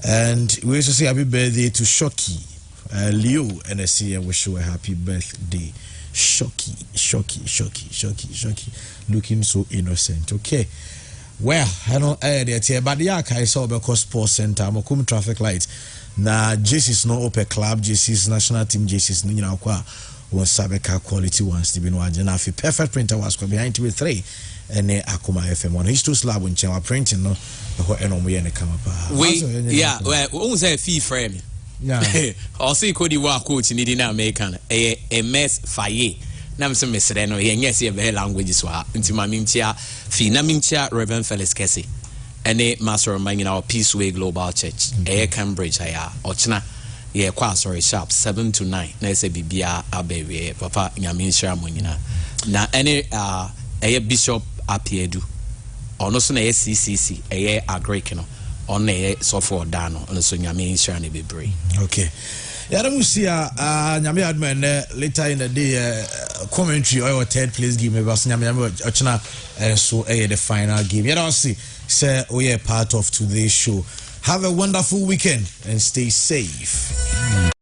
And we also say happy birthday to Shoki, Leo, and I see and wish you a happy birthday. Shoki, looking so innocent. Okay. Well, I don't know, but the I saw because sports center, Mokum traffic light. Na JC's no open club, JC's national team, JC's you know qua was Sabeka quality ones to be no Janafi. Perfect printer was behind TV3 and Akuma FM1. He's too slab when Chema printing no we and come up. Well, who's a fee frame? Yeah. Or see Cody Walk coach needing American a mess faye. Nam some Messreno, yes, you have languages into my mintia, Fina Mintia, Reverend Felix Kessie, and a master of mine in our Peaceway Global Church, a Cambridge, Ochna, yeah, quite sorry, sharp 7 to 9. Nese Bibia, Abbey, Papa, Yamin Munina. Now, any a bishop appeared, or no sooner a CCC, a Agrekino, on a software dano, and so Yamin Shani be brave. Okay. Yadamusia, Nyame admin later in the day commentary or third place game was Nyame Ochna so the final game. Yadasi say we are part of today's show. Have a wonderful weekend and stay safe.